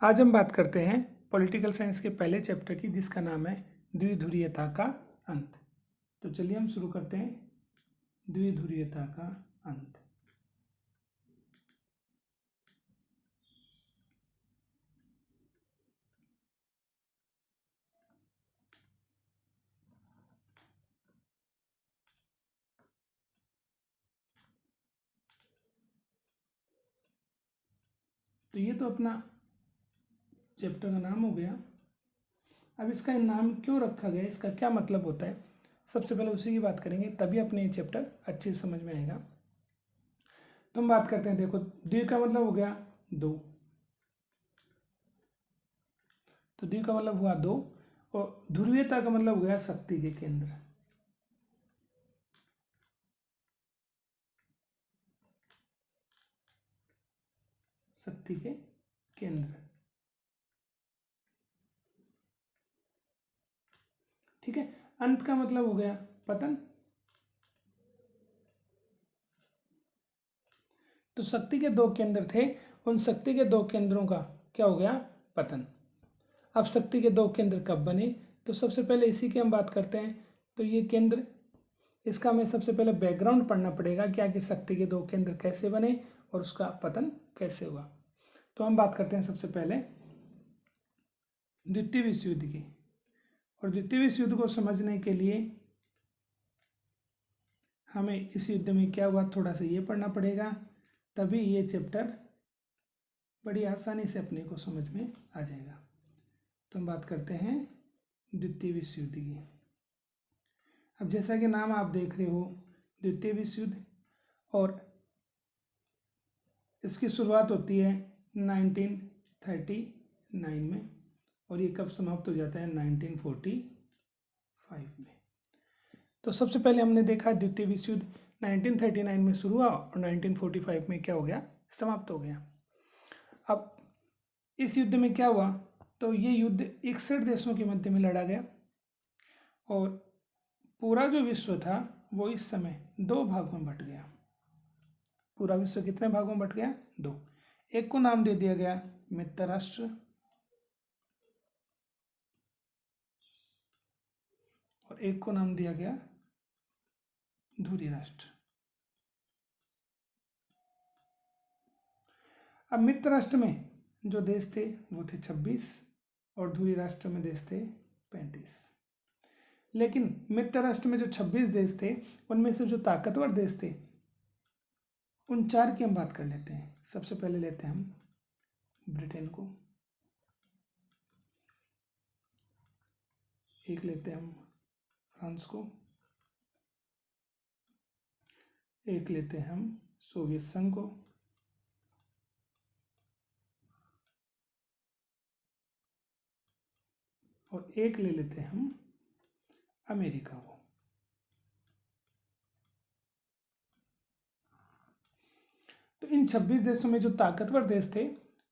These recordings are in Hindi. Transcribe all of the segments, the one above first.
आज हम बात करते हैं पॉलिटिकल साइंस के पहले चैप्टर की, जिसका नाम है द्विध्रुवीयता का अंत। तो चलिए हम शुरू करते हैं। द्विध्रुवीयता का अंत। तो ये तो अपना चैप्टर का नाम हो गया। अब इसका नाम क्यों रखा गया, इसका क्या मतलब होता है, सबसे पहले उसी की बात करेंगे, तभी अपने ये चैप्टर अच्छे से समझ में आएगा। तो हम बात करते हैं। देखो, द्वि का मतलब हो गया दो, तो द्वि का मतलब हुआ दो, और ध्रुवीयता का मतलब हो गया शक्ति के केंद्र। शक्ति के केंद्र, ठीक है। अंत का मतलब हो गया पतन। तो शक्ति के दो केंद्र थे, उन शक्ति के दो केंद्रों का क्या हो गया, पतन। अब शक्ति के दो केंद्र कब बने, तो सबसे पहले इसी की हम बात करते हैं। तो ये केंद्र, इसका हमें सबसे पहले बैकग्राउंड पढ़ना पड़ेगा कि आखिर शक्ति के दो केंद्र कैसे बने और उसका पतन कैसे हुआ। तो हम बात करते हैं सबसे पहले द्वितीय विश्व युद्ध की। और द्वितीय विश्व युद्ध को समझने के लिए हमें इस युद्ध में क्या हुआ थोड़ा सा ये पढ़ना पड़ेगा, तभी ये चैप्टर बड़ी आसानी से अपने को समझ में आ जाएगा। तो हम बात करते हैं द्वितीय विश्व युद्ध की। अब जैसा कि नाम आप देख रहे हो, द्वितीय विश्व युद्ध, और इसकी शुरुआत होती है 1939 में, और ये कब समाप्त हो जाता है, 1945 में। तो सबसे पहले हमने देखा द्वितीय विश्व युद्ध 1939 में शुरू हुआ और 1945 में क्या हो गया, समाप्त हो गया। अब इस युद्ध में क्या हुआ, तो ये युद्ध 61 देशों के मध्य में लड़ा गया, और पूरा जो विश्व था वो इस समय दो भागों में बट गया। पूरा विश्व कितने भागों में बट गया, दो। एक को नाम दे दिया गया मित्र राष्ट्र, और एक को नाम दिया गया धुरी राष्ट्र। अब मित्र राष्ट्र में जो देश थे वो थे 26, और धुरी राष्ट्र में देश थे 35। लेकिन मित्र राष्ट्र में जो 26 देश थे, उनमें से जो ताकतवर देश थे उन चार की हम बात कर लेते हैं। सबसे पहले लेते हैं हम ब्रिटेन को, एक लेते हैं हम फ्रांस को, एक लेते हैं हम सोवियत संघ को, और एक ले लेते हैं हम अमेरिका को। तो इन 26 देशों में जो ताकतवर देश थे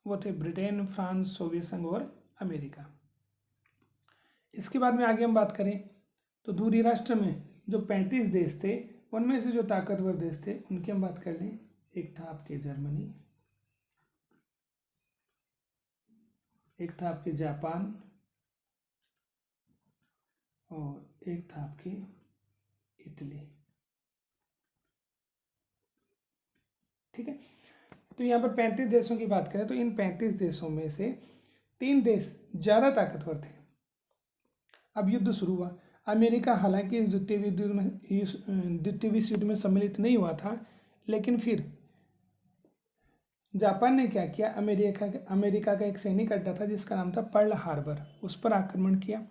वो थे ब्रिटेन, फ्रांस, सोवियत संघ और अमेरिका। इसके बाद में आगे हम बात करें तो धुरी राष्ट्र में जो 35 देश थे, उनमें से जो ताकतवर देश थे उनकी हम बात कर लें। एक था आपके जर्मनी, एक था आपके जापान, और एक था आपके इटली, ठीक है। तो यहाँ पर 35 देशों की बात करें तो इन 35 देशों में से 3 देश ज़्यादा ताकतवर थे। अब युद्ध शुरू हुआ। अमेरिका हालांकि द्वितीय विश्व युद्ध में सम्मिलित नहीं हुआ था, लेकिन फिर जापान ने क्या किया, अमेरिका का एक सैनिक अड्डा था जिसका नाम था पर्ल हार्बर, उस पर आक्रमण किया,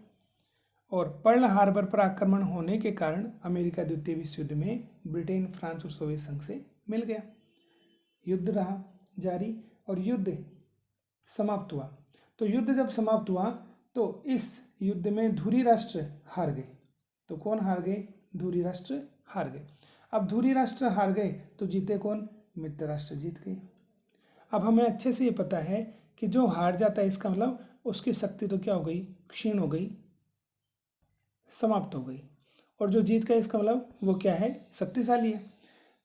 और पर्ल हार्बर पर आक्रमण होने के कारण अमेरिका द्वितीय विश्व युद्ध में ब्रिटेन, फ्रांस और सोवियत संघ से मिल गया। युद्ध रहा जारी, और युद्ध समाप्त हुआ। तो युद्ध जब समाप्त हुआ तो इस युद्ध में धुरी राष्ट्र हार गए। तो कौन हार गए, धुरी राष्ट्र हार गए। अब धुरी राष्ट्र हार गए तो जीते कौन, मित्र राष्ट्र जीत गए। अब हमें अच्छे से ये पता है कि जो हार जाता है इसका मतलब उसकी शक्ति तो क्या हो गई, क्षीण हो गई, समाप्त हो गई, और जो जीत गया इसका मतलब वो क्या है, शक्तिशाली है।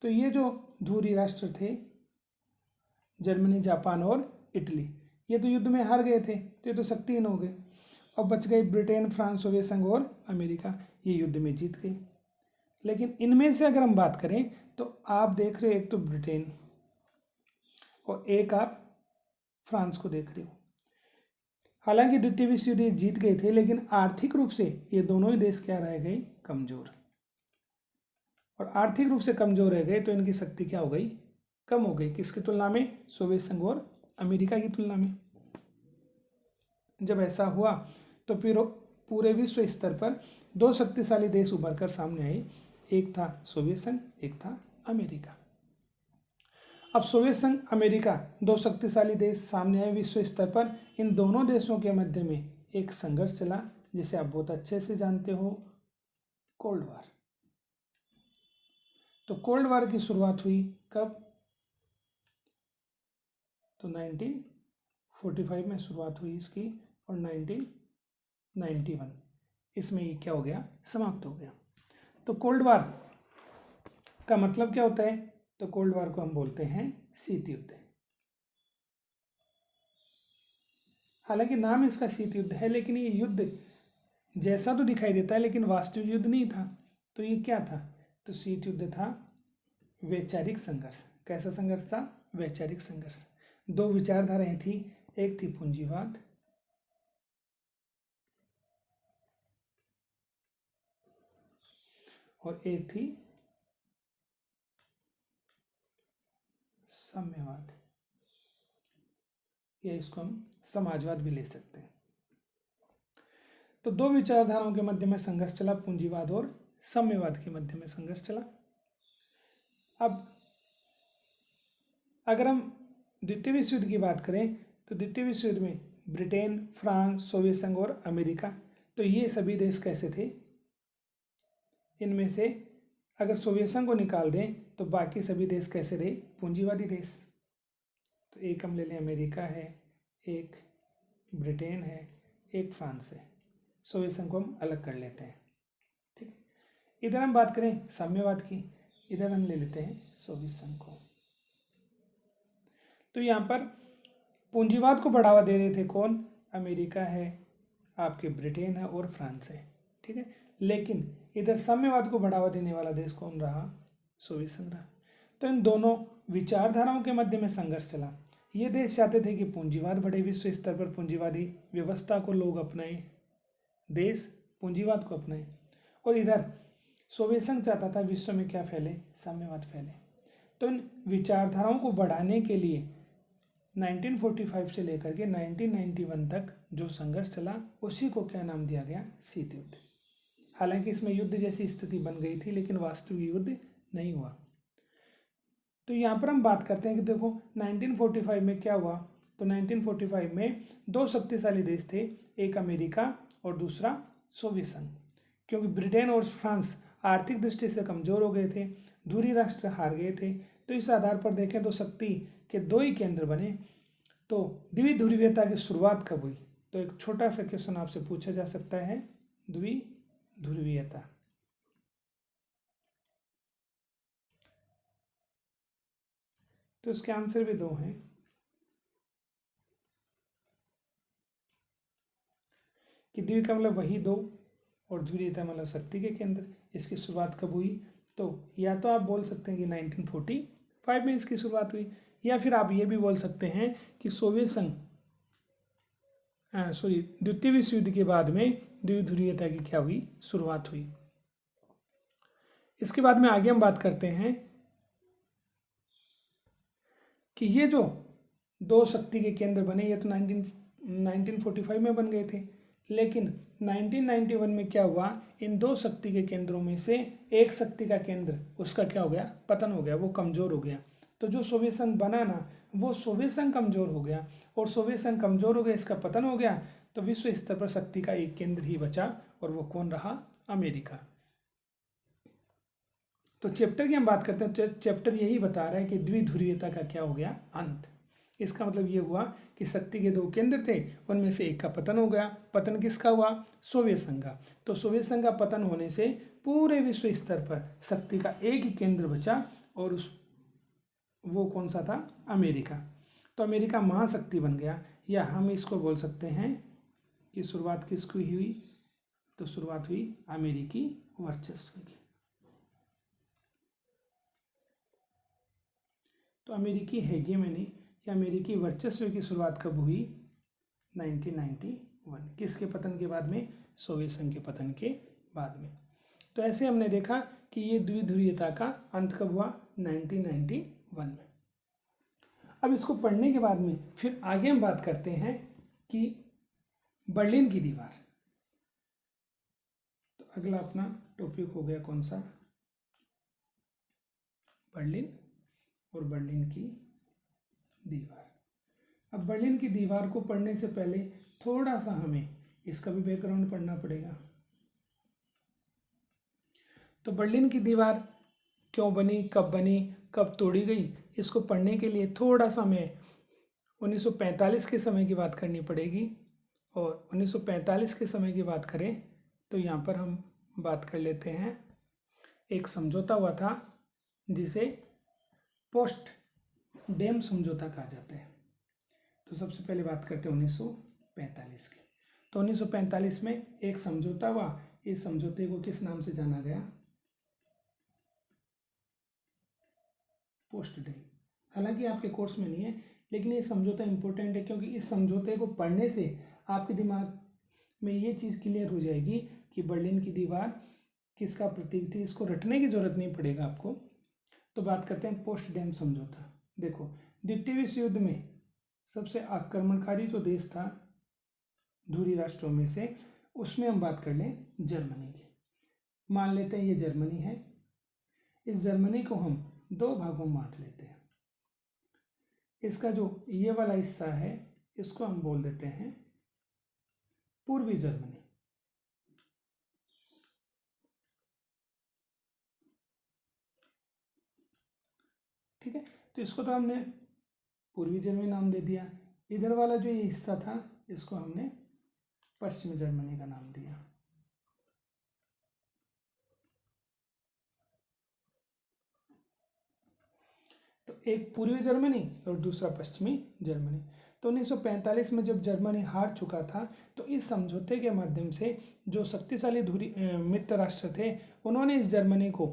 तो ये जो धुरी राष्ट्र थे, जर्मनी, जापान और इटली, ये तो युद्ध में हार गए थे, तो ये तो शक्तिहीन हो गए। अब बच गए ब्रिटेन, फ्रांस, सोवियत संघ और अमेरिका, ये युद्ध में जीत गए। लेकिन इनमें से अगर हम बात करें तो आप देख रहे हो एक तो ब्रिटेन और एक आप फ्रांस को देख रहे हो। हालांकि द्वितीय विश्व युद्ध जीत गए थे, लेकिन आर्थिक रूप से ये दोनों ही देश क्या रह गए, कमजोर। और आर्थिक रूप से कमजोर रह गए तो इनकी शक्ति क्या हो गई, कम हो गई। किसकी तुलना में, सोवियत संघ और अमेरिका की तुलना में। जब ऐसा हुआ तो फिर पूरे विश्व स्तर पर दो शक्तिशाली देश उभर कर सामने आए, एक था सोवियत संघ, एक था अमेरिका। अब सोवियत संघ, अमेरिका, दो शक्तिशाली देश सामने आए विश्व स्तर पर। इन दोनों देशों के मध्य में एक संघर्ष चला जिसे आप बहुत अच्छे से जानते हो, कोल्ड वार। तो कोल्ड वार की शुरुआत हुई कब, तो 1945 में शुरुआत हुई इसकी, और 1991 इसमें ये क्या हो गया, समाप्त हो गया। तो कोल्ड वार का मतलब क्या होता है, तो कोल्ड वार को हम बोलते हैं शीत युद्ध। हालांकि नाम इसका शीत युद्ध है, लेकिन ये युद्ध जैसा तो दिखाई देता है, लेकिन वास्तविक युद्ध नहीं था। तो ये क्या था, तो शीत युद्ध था वैचारिक संघर्ष। कैसा संघर्ष था, वैचारिक संघर्ष। दो विचारधाराएं थी, एक थी पूंजीवाद और एक थी साम्यवाद, या इसको हम समाजवाद भी ले सकते हैं। तो दो विचारधाराओं के मध्य में संघर्ष चला, पूंजीवाद और साम्यवाद के मध्य में संघर्ष चला। अब अगर हम द्वितीय विश्व युद्ध की बात करें तो द्वितीय विश्व युद्ध में ब्रिटेन, फ्रांस, सोवियत संघ और अमेरिका, तो ये सभी देश कैसे थे, इनमें से अगर सोवियत संघ को निकाल दें तो बाकी सभी देश कैसे रहे, पूंजीवादी देश। तो एक हम ले लें अमेरिका है, एक ब्रिटेन है, एक फ्रांस है। सोवियत संघ को हम अलग कर लेते हैं, ठीक है। इधर हम बात करें साम्यवाद की, इधर हम ले लेते हैं सोवियत संघ को। तो यहाँ पर पूंजीवाद को बढ़ावा दे रहे थे कौन, अमेरिका है, आपके ब्रिटेन है और फ्रांस है, ठीक है। लेकिन इधर साम्यवाद को बढ़ावा देने वाला देश कौन रहा, सोवियत संघ रहा। तो इन दोनों विचारधाराओं के मध्य में संघर्ष चला। ये देश चाहते थे कि पूंजीवाद बढ़े, विश्व स्तर पर पूंजीवादी व्यवस्था को लोग अपनाएं, देश पूंजीवाद को अपनाएं। और इधर सोवियत संघ चाहता था विश्व में क्या फैले, साम्यवाद फैले। तो इन विचारधाराओं को बढ़ाने के लिए 1945 से लेकर के 1991 तक जो संघर्ष चला उसी को क्या नाम दिया गया, शीत युद्ध। हालांकि इसमें युद्ध जैसी स्थिति बन गई थी, लेकिन वास्तविक युद्ध नहीं हुआ। तो यहाँ पर हम बात करते हैं कि देखो 1945 में क्या हुआ, तो 1945 में दो शक्तिशाली देश थे, एक अमेरिका और दूसरा सोवियत संघ। क्योंकि ब्रिटेन और फ्रांस आर्थिक दृष्टि से कमजोर हो गए थे, दूरी राष्ट्र हार गए थे, तो इस आधार पर देखें तो शक्ति के दो ही केंद्र बने। तो द्विध्रुवीयता की शुरुआत कब हुई, तो एक छोटा सा क्वेश्चन आपसे पूछा जा सकता है, द्विध्रुवीयता। तो इसके आंसर भी दो हैं, कि द्वि का मतलब वही दो और ध्रुवीयता मतलब शक्ति के केंद्र। इसकी शुरुआत कब हुई, तो या तो आप बोल सकते हैं कि 1945 में इसकी शुरुआत हुई, या फिर आप ये भी बोल सकते हैं कि सोवियत संघ द्वितीय विश्व युद्ध के बाद में द्विध्रुवीयता की क्या हुई, शुरुआत हुई। इसके बाद में आगे हम बात करते हैं कि ये जो दो शक्ति के केंद्र बने, ये तो 1945 में बन गए थे, लेकिन 1991 में क्या हुआ, इन दो शक्ति के केंद्रों में से एक शक्ति का केंद्र उसका क्या हो गया, पतन हो गया, वो कमजोर हो गया। तो जो सोवियत संघ बना ना, वो सोवियत संघ कमजोर हो गया, और सोवियत संघ कमजोर हो गया, इसका पतन हो गया। तो विश्व स्तर पर शक्ति का एक केंद्र ही बचा, और वो कौन रहा, अमेरिका। तो चैप्टर की हम बात करते हैं, चैप्टर यही बता रहा है कि द्विध्रुवीयता का क्या हो गया, अंत। इसका मतलब ये हुआ कि शक्ति के दो केंद्र थे, उनमें से एक का पतन हो गया। पतन किसका हुआ, सोवियत संघ का। तो सोवियत संघ का पतन होने से पूरे विश्व स्तर पर शक्ति का एक ही केंद्र बचा, और वो कौन सा था, अमेरिका। तो अमेरिका महाशक्ति बन गया। या हम इसको बोल सकते हैं कि शुरुआत किसकी हुई, तो शुरुआत हुई अमेरिकी वर्चस्व की। तो अमेरिकी हेगेमनी या अमेरिकी वर्चस्व की शुरुआत कब हुई? 1991। किसके पतन के बाद में? सोवियत संघ के पतन के बाद में। तो ऐसे हमने देखा कि ये द्विध्रुवीयता का अंत कब हुआ? 1991 में। अब इसको पढ़ने के बाद में फिर आगे हम बात करते हैं कि बर्लिन की दीवार। तो अगला अपना टॉपिक हो गया कौन सा? बर्लिन और बर्लिन की दीवार। अब बर्लिन की दीवार को पढ़ने से पहले थोड़ा सा हमें इसका भी बैकग्राउंड पढ़ना पड़ेगा। तो बर्लिन की दीवार क्यों बनी, कब बनी, कब तोड़ी गई, इसको पढ़ने के लिए थोड़ा सा हमें 1945 के समय की बात करनी पड़ेगी। और 1945 के समय की बात करें तो यहाँ पर हम बात कर लेते हैं, एक समझौता हुआ था जिसे पोस्टडेम समझौता कहा जाता है। तो सबसे पहले बात करते हैं 1945 की। तो 1945 में एक समझौता हुआ। इस समझौते को किस नाम से जाना गया? पोस्टडेम। हालांकि आपके कोर्स में नहीं है, लेकिन ये समझौता इंपॉर्टेंट है क्योंकि इस समझौते को पढ़ने से आपके दिमाग में ये चीज़ क्लियर हो जाएगी कि बर्लिन की दीवार किसका प्रतीक थी। इसको रटने की जरूरत नहीं पड़ेगा आपको। तो बात करते हैं पोस्टडेम समझौता। देखो, द्वितीय विश्व युद्ध में सबसे आक्रमणकारी जो देश था धुरी राष्ट्रों में से, उसमें हम बात कर लें जर्मनी की। मान लेते हैं ये जर्मनी है। इस जर्मनी को हम दो भागों में बांट लेते हैं। इसका जो ये वाला हिस्सा है इसको हम बोल देते हैं पूर्वी जर्मनी। ठीक है, तो इसको तो हमने पूर्वी जर्मनी नाम दे दिया। इधर वाला जो ये हिस्सा था इसको हमने पश्चिमी जर्मनी का नाम दिया। तो एक पूर्वी जर्मनी और दूसरा पश्चिमी जर्मनी। तो 1945 में जब जर्मनी हार चुका था तो इस समझौते के माध्यम से जो शक्तिशाली धुरी मित्र राष्ट्र थे उन्होंने इस जर्मनी को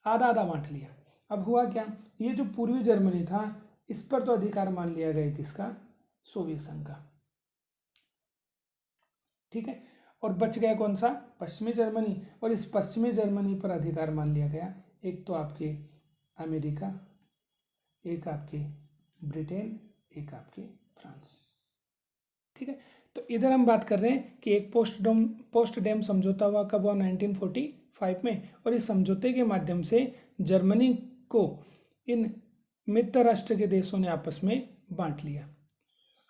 आधा आधा बांट लिया। अब हुआ क्या, ये जो पूर्वी जर्मनी था इस पर तो अधिकार मान लिया गया किसका? सोवियत संघ का। ठीक है, और बच गया कौन सा? पश्चिमी जर्मनी। और इस पश्चिमी जर्मनी पर अधिकार मान लिया गया एक तो आपके अमेरिका, एक आपके ब्रिटेन, एक आपके फ्रांस। ठीक है, तो इधर हम बात कर रहे हैं कि एक पोस्टडेम समझौता हुआ कब हुआ? 1945 में। और इस समझौते के माध्यम से जर्मनी को इन मित्र राष्ट्र के देशों ने आपस में बांट लिया।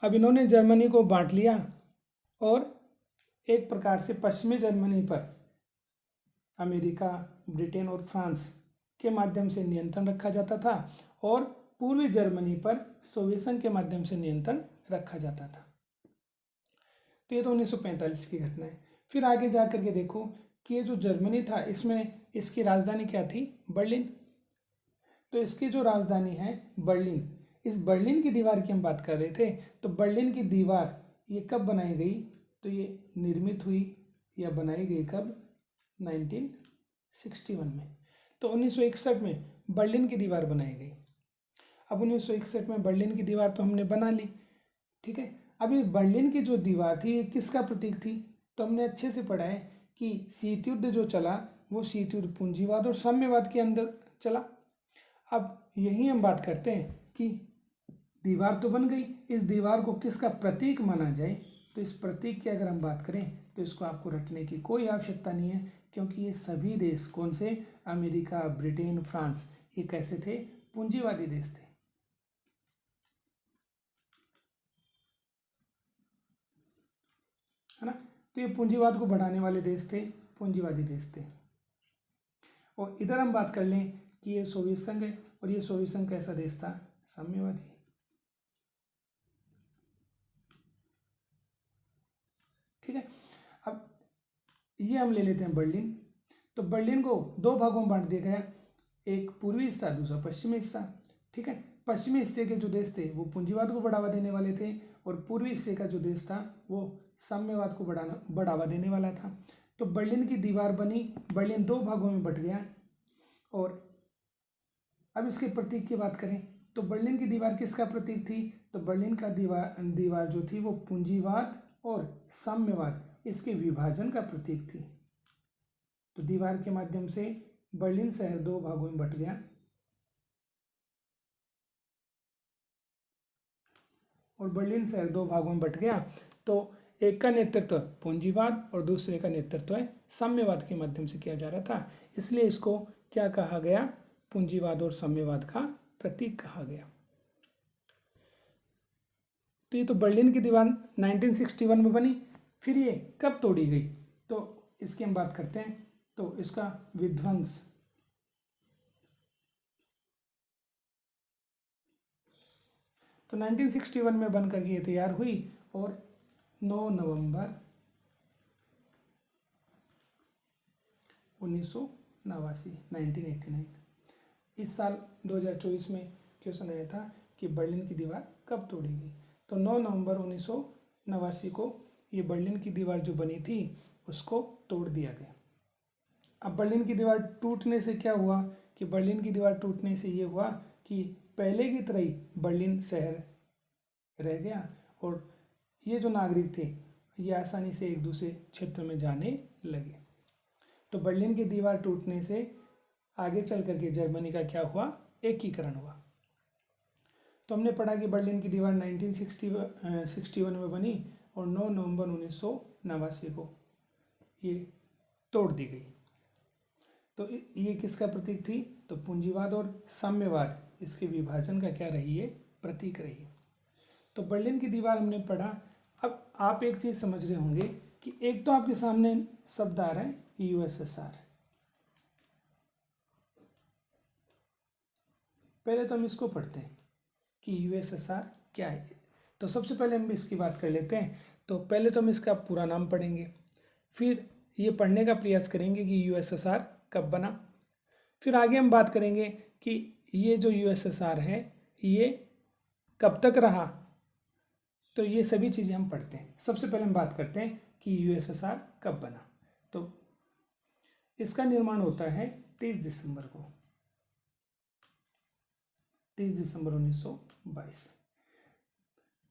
अब इन्होंने जर्मनी को बांट लिया और एक प्रकार से पश्चिमी जर्मनी पर अमेरिका, ब्रिटेन और फ्रांस के माध्यम से नियंत्रण रखा जाता था और पूर्वी जर्मनी पर सोवियत संघ के माध्यम से नियंत्रण रखा जाता था। तो ये तो 1945 की घटना है। फिर आगे जा करके देखो कि ये जो जर्मनी था इसमें इसकी राजधानी क्या थी? बर्लिन। तो इसकी जो राजधानी है बर्लिन, इस बर्लिन की दीवार की हम बात कर रहे थे। तो बर्लिन की दीवार ये कब बनाई गई? तो ये निर्मित हुई या बनाई गई कब? 1961 में। तो 1961 में बर्लिन की दीवार बनाई गई। अब 1961 में बर्लिन की दीवार तो हमने बना ली। ठीक है, अब ये बर्लिन की जो दीवार थी ये किसका प्रतीक थी? तो हमने अच्छे से पढ़ा है कि शीत युद्ध जो चला वो शीत युद्ध पूंजीवाद और साम्यवाद के अंदर चला। अब यही हम बात करते हैं कि दीवार तो बन गई, इस दीवार को किसका प्रतीक माना जाए? तो इस प्रतीक की अगर हम बात करें तो इसको आपको रटने की कोई आवश्यकता नहीं है क्योंकि ये सभी देश कौन से? अमेरिका, ब्रिटेन, फ्रांस, ये कैसे थे? पूंजीवादी देश थे। है ना, तो ये पूंजीवाद को बढ़ाने वाले देश थे, पूंजीवादी देश थे। और इधर हम बात कर लें कि ये सोवियत संघ है और ये सोवियत संघ कैसा देश था? साम्यवादी। ठीक है, अब ये हम ले लेते हैं बर्लिन। तो बर्लिन को दो भागों में बांट दिया गया, एक पूर्वी हिस्सा, दूसरा पश्चिमी हिस्सा। ठीक है, पश्चिमी हिस्से के जो देश थे वो पूंजीवाद को बढ़ावा देने वाले थे और पूर्वी हिस्से का जो देश था वो साम्यवाद को बढ़ावा देने वाला था। तो बर्लिन की दीवार बनी, बर्लिन दो भागों में बट गया। और अब इसके प्रतीक की बात करें तो बर्लिन की दीवार किसका प्रतीक थी? तो बर्लिन का दीवार जो थी वो पूंजीवाद और साम्यवाद इसके विभाजन का प्रतीक थी। तो दीवार के माध्यम से बर्लिन शहर दो भागों में बट गया और बर्लिन शहर दो भागों में बट गया। तो एक का नेतृत्व पूंजीवाद और दूसरे का नेतृत्व साम्यवाद के माध्यम से किया जा रहा था, इसलिए इसको क्या कहा गया? पूंजीवाद और साम्यवाद का प्रतीक कहा गया। तो ये तो बर्लिन की दीवार 1961 में बनी। फिर ये कब तोड़ी गई? तो इसकी हम बात करते हैं। तो इसका विध्वंस तो 1961 में बन करके ये तैयार हुई और 9 नवंबर 1989 इस साल 2024 में क्वेश्चन आया था कि बर्लिन की दीवार कब तोड़ी गई। तो 9 नवंबर 1989 को ये बर्लिन की दीवार जो बनी थी उसको तोड़ दिया गया। अब बर्लिन की दीवार टूटने से क्या हुआ कि बर्लिन की दीवार टूटने से ये हुआ कि पहले की तरह ही बर्लिन शहर रह गया और ये जो नागरिक थे ये आसानी से एक दूसरे क्षेत्र में जाने लगे। तो बर्लिन की दीवार टूटने से आगे चल करके जर्मनी का क्या हुआ? एकीकरण हुआ। तो हमने पढ़ा कि बर्लिन की दीवार 1961 में बनी और 9 नवंबर 1989 को ये तोड़ दी गई। तो ये किसका प्रतीक थी? तो पूंजीवाद और साम्यवाद इसके विभाजन का क्या रही है? प्रतीक रही है। तो बर्लिन की दीवार हमने पढ़ा। अब आप एक चीज़ समझ रहे होंगे कि एक तो आपके सामने शब्द आ रहा है यूएसएसआर। पहले तो हम इसको पढ़ते हैं कि यूएसएसआर क्या है। तो सबसे पहले हम इसकी बात कर लेते हैं। तो पहले तो हम इसका पूरा नाम पढ़ेंगे, फिर ये पढ़ने का प्रयास करेंगे कि यूएसएसआर कब बना। फिर आगे हम बात करेंगे कि ये जो यूएसएसआर है ये कब तक रहा। तो ये सभी चीज़ें हम पढ़ते हैं। सबसे पहले हम बात करते हैं कि यूएसएसआर कब बना। तो इसका निर्माण होता है 23 दिसंबर को, 23 दिसंबर 1922।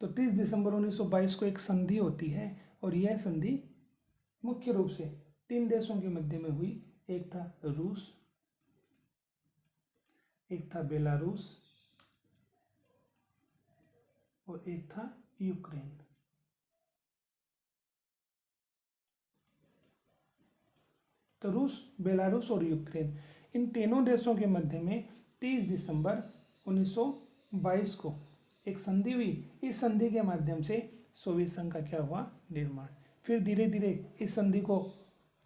तो 30 दिसंबर 1922 को एक संधि होती है और यह संधि मुख्य रूप से 3 देशों के मध्य में हुई। एक था रूस, एक था बेलारूस और एक था यूक्रेन। तो रूस, बेलारूस और यूक्रेन इन तीनों देशों के मध्य में 30 दिसंबर 1922 को एक संधि हुई। इस संधि के माध्यम से सोवियत संघ का क्या हुआ? निर्माण। फिर धीरे धीरे इस संधि को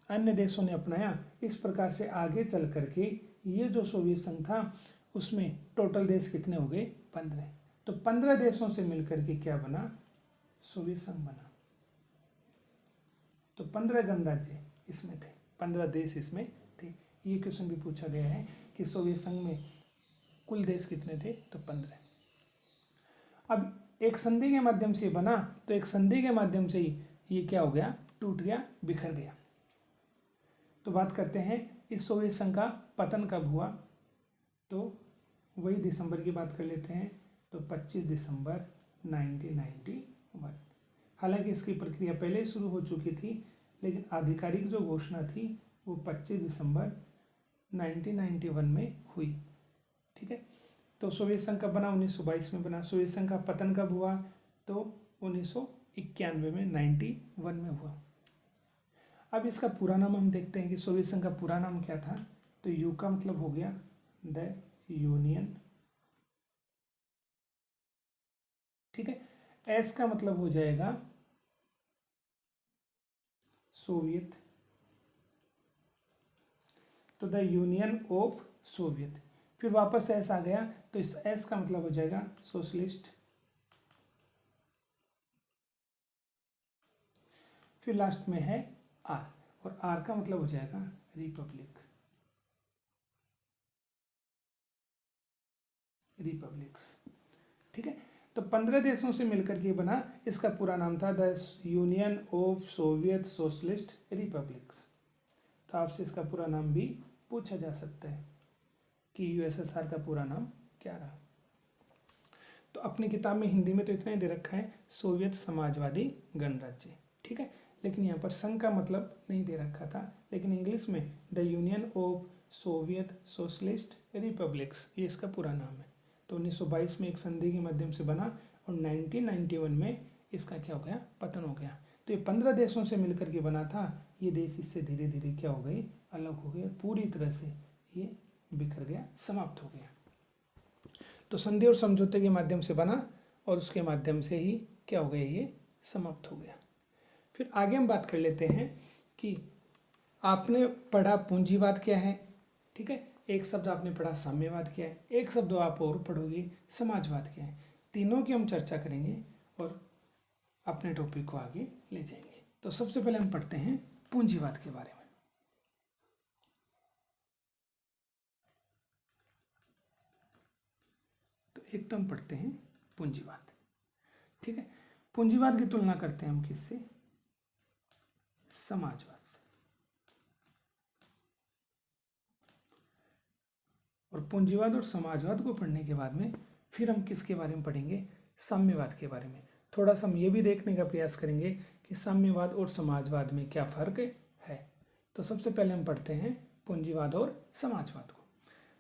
अन्य देशों ने अपनाया। इस प्रकार से आगे चल करके ये जो सोवियत संघ था उसमें टोटल देश कितने हो गए? 15। तो 15 देशों से मिलकर के क्या बना? सोवियत संघ बना। तो 15 गणराज्य इसमें थे, 15 देश इसमें थे। ये क्वेश्चन भी पूछा गया है कि सोवियत संघ में कुल देश कितने थे? तो 15। अब एक संधि के माध्यम से बना, तो एक संधि के माध्यम से ही ये क्या हो गया? टूट गया, बिखर गया। तो बात करते हैं इस सोवियत संघ का पतन कब हुआ। तो वही दिसंबर की बात कर लेते हैं। तो 25 दिसंबर 1991। हालांकि इसकी प्रक्रिया पहले ही शुरू हो चुकी थी, लेकिन आधिकारिक जो घोषणा थी वो 25 दिसंबर 1991 में हुई। ठीक है। तो सोवियत संघ कब बना? 1922 में बना। सोवियत संघ का पतन कब हुआ? तो 1991 में, 91 में हुआ। अब इसका पूरा नाम हम देखते हैं कि सोवियत संघ का पूरा नाम क्या था। तो यू का मतलब हो गया द यूनियन। ठीक है। एस का मतलब हो जाएगा सोवियत। तो द यूनियन ऑफ सोवियत। फिर वापस एस आ गया तो इस एस का मतलब हो जाएगा सोशलिस्ट। फिर लास्ट में है आर और आर का मतलब हो जाएगा रिपब्लिक, रिपब्लिक्स। तो 15 देशों से मिलकर के बना। इसका पूरा नाम था the union of Soviet socialist republics. तो आपसे इसका पूरा नाम भी पूछा जा सकता है कि यूएसएसआर का पूरा नाम क्या रहा। तो अपनी किताब में हिंदी में तो इतना ही दे रखा है, सोवियत समाजवादी गणराज्य, ठीक है। लेकिन यहाँ पर संघ का मतलब नहीं दे रखा था, लेकिन इंग्लिश में the union of Soviet socialist republics ये इसका पूरा नाम है। तो 1922 में एक संधि के माध्यम से बना और 1991 में इसका क्या हो गया, पतन हो गया। तो ये 15 देशों से मिलकर के बना था। ये देश इससे धीरे धीरे क्या हो गए, अलग हो गए, पूरी तरह से ये बिखर गया, समाप्त हो गया। तो संधि और समझौते के माध्यम से बना और उसके माध्यम से ही क्या हो गया, ये समाप्त हो गया। फिर आगे हम बात कर लेते हैं कि आपने पढ़ा पूंजीवाद क्या है, ठीक है। एक शब्द आपने पढ़ा साम्यवाद क्या है, एक शब्द आप और पढ़ोगे समाजवाद क्या है। तीनों की हम चर्चा करेंगे और अपने टॉपिक को आगे ले जाएंगे। तो सबसे पहले हम पढ़ते हैं पूंजीवाद के बारे में। तो एक तो हम पढ़ते हैं पूंजीवाद, ठीक है। पूंजीवाद की तुलना करते हैं हम किससे, समाजवाद से। और पूंजीवाद और समाजवाद को पढ़ने के बाद में फिर हम किसके बारे में पढ़ेंगे, साम्यवाद के बारे में। थोड़ा सा हम ये भी देखने का प्रयास करेंगे कि साम्यवाद और समाजवाद में क्या फ़र्क है। तो सबसे पहले हम पढ़ते हैं पूंजीवाद और समाजवाद को।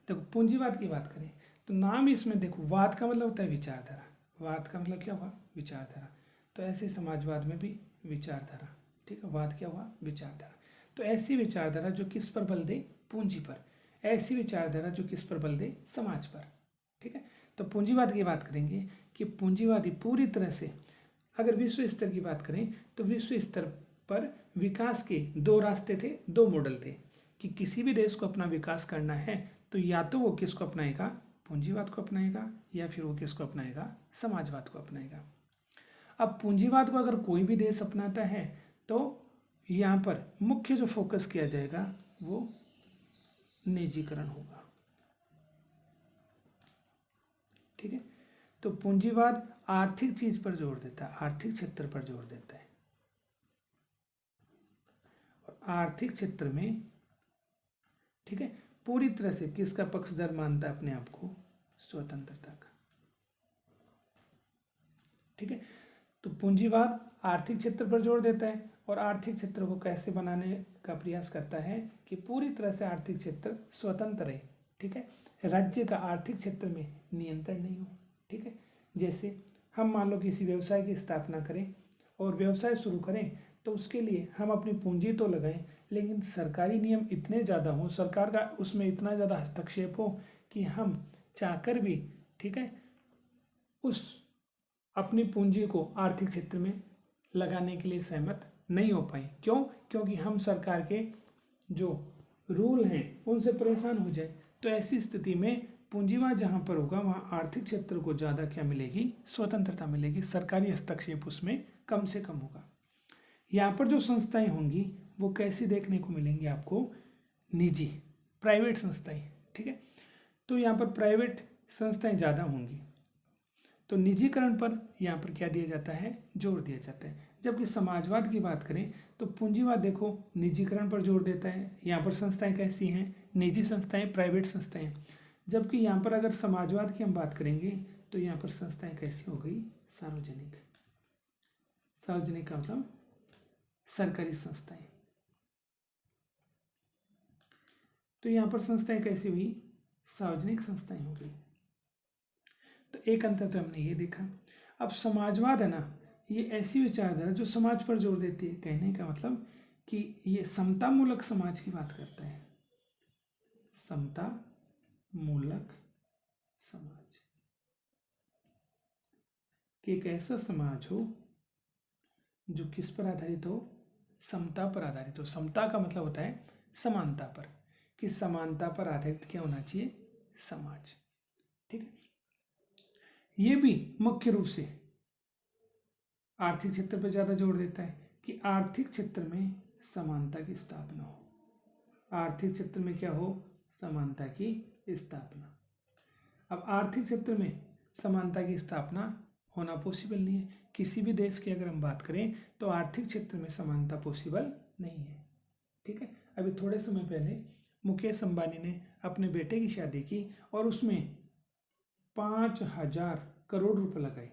देखो पूंजीवाद की बात करें तो नाम इसमें देखो, वाद का मतलब होता है विचारधारा, वाद का मतलब क्या हुआ, विचारधारा। तो ऐसे समाजवाद में भी विचारधारा, ठीक है। वाद क्या हुआ, विचारधारा। तो ऐसी विचारधारा जो किस पर बल दे, पूंजी पर। ऐसी विचारधारा जो किस पर बल दे, समाज पर, ठीक है। तो पूंजीवाद की बात करेंगे कि पूंजीवादी पूरी तरह से, अगर विश्व स्तर की बात करें तो विश्व स्तर पर विकास के दो रास्ते थे, दो मॉडल थे कि किसी भी देश को अपना विकास करना है तो या तो वो किसको अपनाएगा, पूंजीवाद को अपनाएगा, या फिर वो किसको अपनाएगा, समाजवाद को अपनाएगा। अब पूंजीवाद को अगर कोई भी देश अपनाता है तो यहाँ पर मुख्य जो फोकस किया जाएगा वो निजीकरण होगा, ठीक है। तो पूंजीवाद आर्थिक चीज पर जोर देता है, आर्थिक क्षेत्र पर जोर देता है। और आर्थिक क्षेत्र में, ठीक है, पूरी तरह से किसका पक्षधर मानता है अपने आप को, स्वतंत्रता का, ठीक है। तो पूंजीवाद आर्थिक क्षेत्र पर जोर देता है और आर्थिक क्षेत्र को कैसे बनाने का प्रयास करता है कि पूरी तरह से आर्थिक क्षेत्र स्वतंत्र रहे, ठीक है। राज्य का आर्थिक क्षेत्र में नियंत्रण नहीं हो, ठीक है। जैसे हम मान लो किसी व्यवसाय की स्थापना करें और व्यवसाय शुरू करें तो उसके लिए हम अपनी पूंजी तो लगाएं, लेकिन सरकारी नियम इतने ज़्यादा हों, सरकार का उसमें इतना ज़्यादा हस्तक्षेप हो कि हम चाहकर भी, ठीक है, उस अपनी पूंजी को आर्थिक क्षेत्र में लगाने के लिए सहमत नहीं हो पाए। क्यों? क्योंकि हम सरकार के जो रूल हैं उनसे परेशान हो जाए। तो ऐसी स्थिति में पूंजीवाद जहाँ पर होगा वहाँ आर्थिक क्षेत्र को ज़्यादा क्या मिलेगी, स्वतंत्रता मिलेगी, सरकारी हस्तक्षेप उसमें कम से कम होगा। यहाँ पर जो संस्थाएं होंगी वो कैसी देखने को मिलेंगी आपको, निजी, प्राइवेट संस्थाएं, ठीक है। तो यहाँ पर प्राइवेट संस्थाएं ज़्यादा होंगी, तो निजीकरण पर यहाँ पर क्या दिया जाता है, जोर दिया जाता है। जबकि समाजवाद की बात करें तो पूंजीवाद देखो निजीकरण पर जोर देता है। यहाँ पर संस्थाएं कैसी हैं, निजी संस्थाएं, प्राइवेट संस्थाएं। जबकि यहाँ पर अगर समाजवाद की हम बात करेंगे तो यहाँ पर संस्थाएं कैसी हो गई, सार्वजनिक। सार्वजनिक का मतलब सरकारी संस्थाएं। तो यहाँ पर संस्थाएं कैसी हुई, सार्वजनिक संस्थाएं हो गई। तो एक अंतर तो हमने ये देखा। अब समाजवाद है ना, ये ऐसी विचारधारा जो समाज पर जोर देती है। कहने का मतलब कि ये समता मूलक समाज की बात करता है, समता मूलक समाज, कि एक ऐसा समाज हो जो किस पर आधारित हो, समता पर आधारित हो। समता का मतलब होता है समानता पर, कि समानता पर आधारित क्या होना चाहिए, समाज, ठीक है। ये भी मुख्य रूप से आर्थिक क्षेत्र पर ज़्यादा जोर देता है कि आर्थिक क्षेत्र में समानता की स्थापना हो। आर्थिक क्षेत्र में क्या हो, समानता की स्थापना। अब आर्थिक क्षेत्र में समानता की स्थापना होना पॉसिबल नहीं है। किसी भी देश की अगर हम बात करें तो आर्थिक क्षेत्र में समानता पॉसिबल नहीं है। ठीक है, अभी थोड़े समय पहले मुकेश अंबानी ने अपने बेटे की शादी की और उसमें 5,000 करोड़ रुपए लगाए।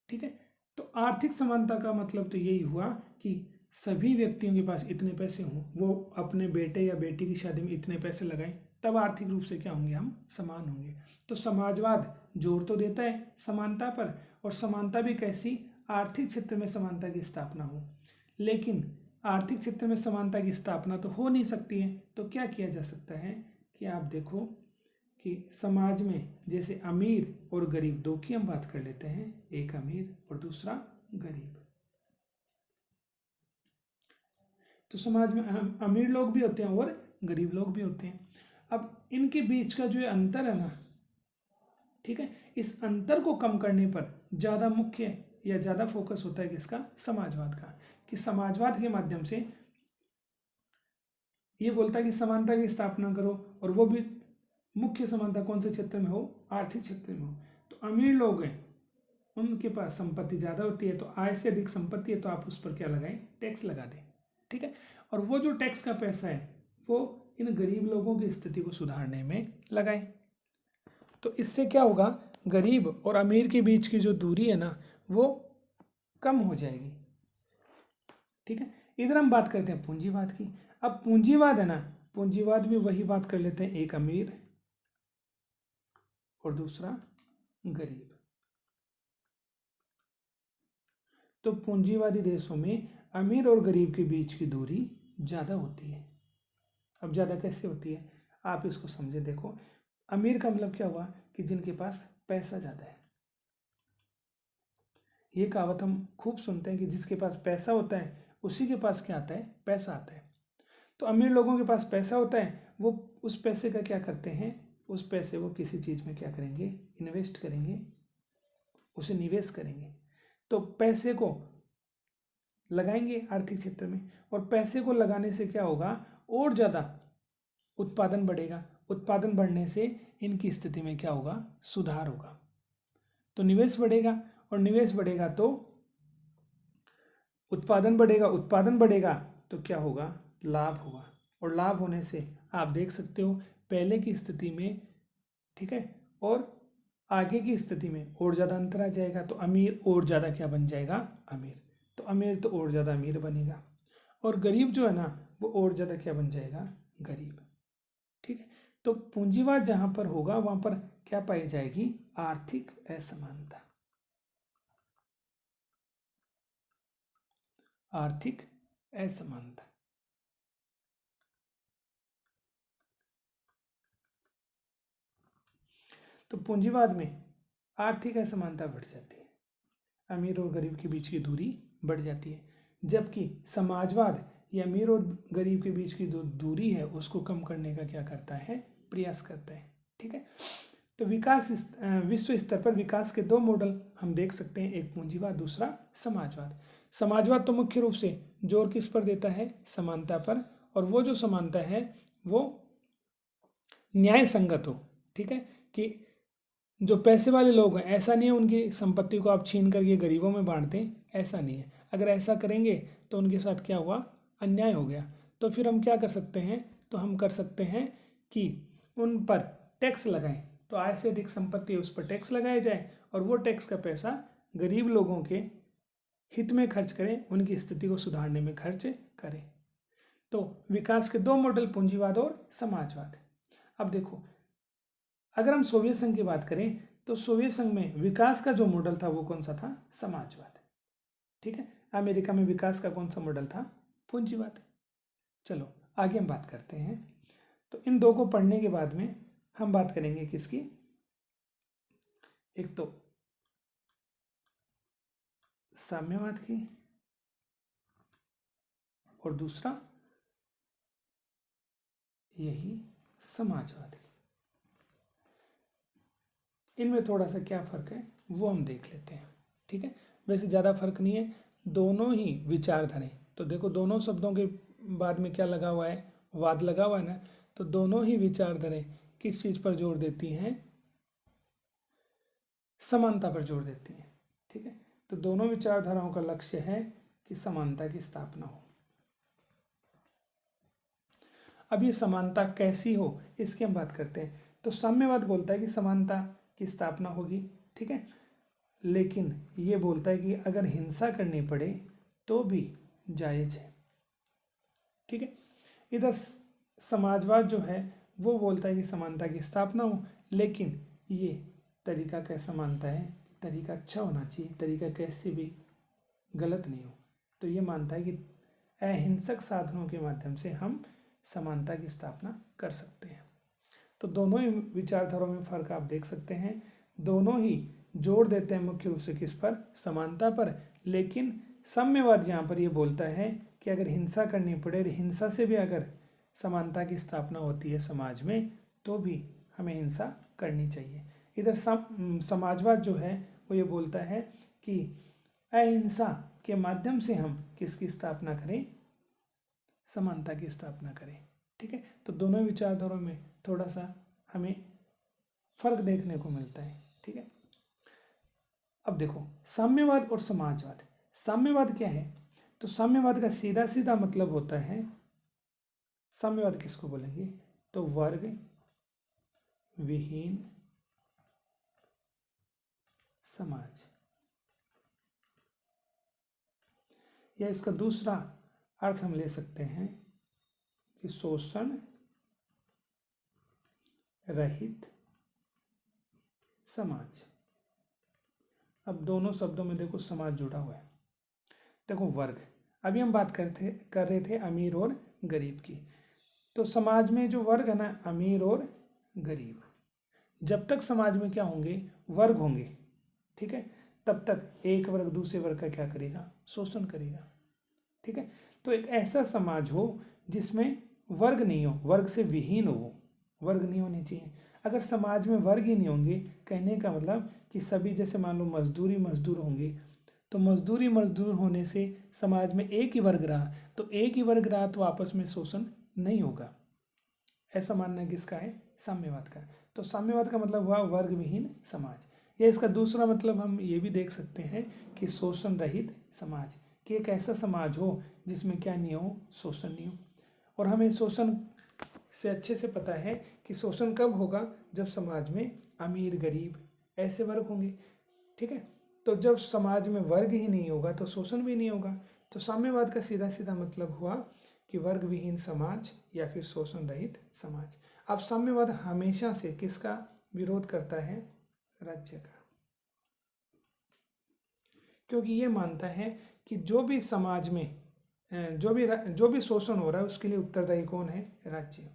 ठीक है, तो आर्थिक समानता का मतलब तो यही हुआ कि सभी व्यक्तियों के पास इतने पैसे हों, वो अपने बेटे या बेटी की शादी में इतने पैसे लगाएं, तब आर्थिक रूप से क्या होंगे, हम समान होंगे। तो समाजवाद जोर तो देता है समानता पर, और समानता भी कैसी, आर्थिक क्षेत्र में समानता की स्थापना हो। लेकिन आर्थिक क्षेत्र में समानता की स्थापना तो हो नहीं सकती है, तो क्या किया जा सकता है कि आप देखो कि समाज में जैसे अमीर और गरीब दो की हम बात कर लेते हैं, एक अमीर और दूसरा गरीब। तो समाज में अमीर लोग भी होते हैं और गरीब लोग भी होते हैं। अब इनके बीच का जो अंतर है ना, ठीक है, इस अंतर को कम करने पर ज़्यादा मुख्य या ज़्यादा फोकस होता है किसका, समाजवाद का, कि समाजवाद के माध्यम से ये बोलता है कि समानता की स्थापना करो, और वो भी मुख्य समानता कौन से क्षेत्र में हो, आर्थिक क्षेत्र में हो। तो अमीर लोग हैं, उनके पास संपत्ति ज़्यादा होती है, तो आय से अधिक संपत्ति है तो आप उस पर क्या लगाएं, टैक्स लगा दें। ठीक है, और वो जो टैक्स का पैसा है वो इन गरीब लोगों की स्थिति को सुधारने में लगाएं। तो इससे क्या होगा, गरीब और अमीर के बीच की जो दूरी है ना वो कम हो जाएगी। ठीक है, इधर हम बात करते हैं पूंजीवाद की। अब पूंजीवाद है ना, पूंजीवाद भी वही बात कर लेते हैं, एक अमीर और दूसरा गरीब। तो पूंजीवादी देशों में अमीर और गरीब के बीच की दूरी ज़्यादा होती है। अब ज़्यादा कैसे होती है, आप इसको समझे। देखो, अमीर का मतलब क्या हुआ कि जिनके पास पैसा ज़्यादा है। ये कहावत हम खूब सुनते हैं कि जिसके पास पैसा होता है उसी के पास क्या आता है, पैसा आता है। तो अमीर लोगों के पास पैसा होता है, वो उस पैसे का क्या करते हैं, उस पैसे को किसी चीज़ में क्या करेंगे, इन्वेस्ट करेंगे, उसे निवेश करेंगे। तो पैसे को लगाएंगे आर्थिक क्षेत्र में, और पैसे को लगाने से क्या होगा, और ज़्यादा उत्पादन बढ़ेगा। उत्पादन बढ़ने से इनकी स्थिति में क्या होगा, सुधार होगा। तो निवेश बढ़ेगा, और निवेश बढ़ेगा तो उत्पादन बढ़ेगा, उत्पादन बढ़ेगा तो क्या होगा, लाभ होगा। और लाभ होने से आप देख सकते हो पहले की स्थिति में, ठीक है, और आगे की स्थिति में और ज़्यादा अंतर आ जाएगा। तो अमीर और ज़्यादा क्या बन जाएगा, अमीर। तो अमीर तो और ज़्यादा अमीर बनेगा, और गरीब जो है ना वो और ज़्यादा क्या बन जाएगा, गरीब। ठीक है, तो पूंजीवाद जहाँ पर होगा वहाँ पर क्या पाई जाएगी, आर्थिक असमानता। आर्थिक असमानता। तो पूंजीवाद में आर्थिक असमानता बढ़ जाती है, अमीर और गरीब के बीच की दूरी बढ़ जाती है। जबकि समाजवाद ये अमीर और गरीब के बीच की जो दूरी है उसको कम करने का क्या करता है, प्रयास करता है। ठीक है, तो विश्व स्तर पर विकास के दो मॉडल हम देख सकते हैं, एक पूंजीवाद, दूसरा समाजवाद। समाजवाद तो मुख्य रूप से जोर किस पर देता है, समानता पर, और वो जो समानता है वो न्याय संगत हो। ठीक है, कि जो पैसे वाले लोग हैं, ऐसा नहीं है उनकी संपत्ति को आप छीन करके गरीबों में बांट दें, ऐसा नहीं है। अगर ऐसा करेंगे तो उनके साथ क्या हुआ, अन्याय हो गया। तो फिर हम क्या कर सकते हैं, तो हम कर सकते हैं कि उन पर टैक्स लगाएं। तो आय से अधिक संपत्ति है उस पर टैक्स लगाया जाए, और वो टैक्स का पैसा गरीब लोगों के हित में खर्च करें, उनकी स्थिति को सुधारने में खर्च करें। तो विकास के दो मॉडल पूंजीवाद और समाजवाद। अब देखो, अगर हम सोवियत संघ की बात करें तो सोवियत संघ में विकास का जो मॉडल था वो कौन सा था, समाजवाद। ठीक है, अमेरिका में विकास का कौन सा मॉडल था, पूंजीवाद। चलो आगे हम बात करते हैं। तो इन दो को पढ़ने के बाद में हम बात करेंगे किसकी, एक तो साम्यवाद की और दूसरा यही समाजवाद की। इनमें थोड़ा सा क्या फ़र्क है वो हम देख लेते हैं। ठीक है, वैसे ज़्यादा फर्क नहीं है, दोनों ही विचारधाराएं। तो देखो दोनों शब्दों के बाद में क्या लगा हुआ है, वाद लगा हुआ है ना। तो दोनों ही विचारधाराएं किस चीज़ पर जोर देती हैं, समानता पर जोर देती हैं। ठीक है, तो दोनों विचारधाराओं का लक्ष्य है कि समानता की स्थापना हो। अब ये समानता कैसी हो इसकी हम बात करते हैं। तो साम्यवाद बोलता है कि समानता की स्थापना होगी, ठीक है, लेकिन ये बोलता है कि अगर हिंसा करनी पड़े तो भी जायज़ है। ठीक है, इधर समाजवाद जो है वो बोलता है कि समानता की स्थापना हो, लेकिन ये तरीका कैसा मानता है, तरीका अच्छा होना चाहिए, तरीका कैसे भी गलत नहीं हो। तो ये मानता है कि अहिंसक साधनों के माध्यम से हम समानता की स्थापना कर सकते हैं। तो दोनों ही विचारधाराओं में फ़र्क आप देख सकते हैं। दोनों ही जोर देते हैं मुख्य रूप से किस पर, समानता पर, लेकिन साम्यवाद यहाँ पर ये बोलता है कि अगर हिंसा करनी पड़े, हिंसा से भी अगर समानता की स्थापना होती है समाज में, तो भी हमें हिंसा करनी चाहिए। इधर समाजवाद जो है वो ये बोलता है कि अहिंसा के माध्यम से हम किसकी स्थापना करें, समानता की स्थापना करें। ठीक है, तो दोनों विचारधाराओं में थोड़ा सा हमें फर्क देखने को मिलता है। ठीक है, अब देखो साम्यवाद और समाजवाद। साम्यवाद क्या है, तो साम्यवाद का सीधा सीधा मतलब होता है, साम्यवाद किसको बोलेंगे, तो वर्ग विहीन समाज, या इसका दूसरा अर्थ हम ले सकते हैं कि शोषण रहित समाज। अब दोनों शब्दों में देखो समाज जुड़ा हुआ है। देखो वर्ग, अभी हम बात कर रहे थे अमीर और गरीब की। तो समाज में जो वर्ग है ना, अमीर और गरीब, जब तक समाज में क्या होंगे, वर्ग होंगे, ठीक है, तब तक एक वर्ग दूसरे वर्ग का क्या करेगा, शोषण करेगा। ठीक है, तो एक ऐसा समाज हो जिसमें वर्ग नहीं हो, वर्ग से विहीन हो, वो वर्ग नहीं होने चाहिए। अगर समाज में वर्ग ही नहीं होंगे, कहने का मतलब कि सभी, जैसे मान लो मजदूर होंगे, तो मजदूर होने से समाज में एक ही वर्ग रहा, तो एक ही वर्ग रहा तो आपस में शोषण नहीं होगा। ऐसा मानना किसका है, साम्यवाद का। तो साम्यवाद का मतलब हुआ वर्ग विहीन समाज, या इसका दूसरा मतलब हम ये भी देख सकते हैं कि शोषण रहित समाज, कि एक ऐसा समाज हो जिसमें क्या नहीं हो, शोषण नहीं हो। और हमें शोषण से अच्छे से पता है कि शोषण कब होगा, जब समाज में अमीर गरीब ऐसे वर्ग होंगे। ठीक है, तो जब समाज में वर्ग ही नहीं होगा तो शोषण भी नहीं होगा। तो साम्यवाद का सीधा सीधा मतलब हुआ कि वर्ग विहीन समाज या फिर शोषण रहित समाज। अब साम्यवाद हमेशा से किसका विरोध करता है, राज्य का, क्योंकि ये मानता है कि जो भी समाज में जो भी शोषण हो रहा है उसके लिए उत्तरदायी कौन है, राज्य।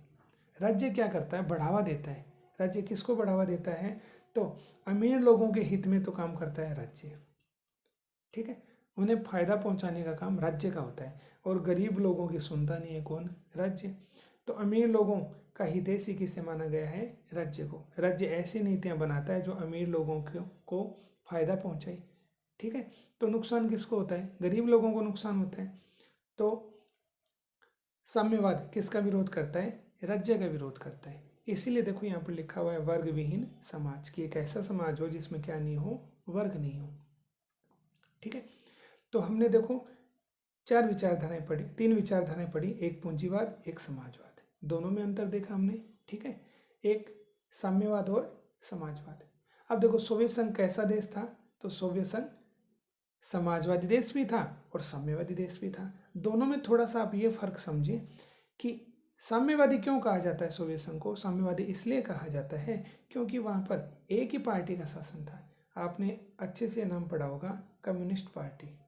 राज्य क्या करता है, बढ़ावा देता है। राज्य किसको बढ़ावा देता है, तो अमीर लोगों के हित में तो काम करता है राज्य। ठीक है, उन्हें फायदा पहुंचाने का काम राज्य का होता है, और गरीब लोगों की सुनता नहीं है कौन, राज्य। तो अमीर लोगों का हितैषी किसे माना गया है, राज्य को। राज्य ऐसी नीतियां बनाता है जो अमीर लोगों को फायदा पहुंचाए। ठीक है, तो नुकसान किसको होता है, गरीब लोगों को नुकसान होता है। तो साम्यवाद किसका विरोध करता है, राज्य का विरोध करता है। इसीलिए देखो यहाँ पर लिखा हुआ है वर्ग विहीन समाज, की एक ऐसा समाज हो जिसमें क्या नहीं हो, वर्ग नहीं हो। ठीक है, तो हमने देखो तीन विचारधाराएं पढ़ी, एक पूंजीवाद एक समाजवाद, दोनों में अंतर देखा हमने। ठीक है, एक साम्यवाद और समाजवाद। अब देखो सोवियत संघ कैसा देश था, तो सोवियत संघ समाजवादी देश भी था और साम्यवादी देश भी था। दोनों में थोड़ा सा आप ये फर्क समझिए कि साम्यवादी क्यों कहा जाता है सोवियत संघ को, साम्यवादी इसलिए कहा जाता है क्योंकि वहाँ पर एक ही पार्टी का शासन था। आपने अच्छे से नाम पढ़ा होगा, कम्युनिस्ट पार्टी।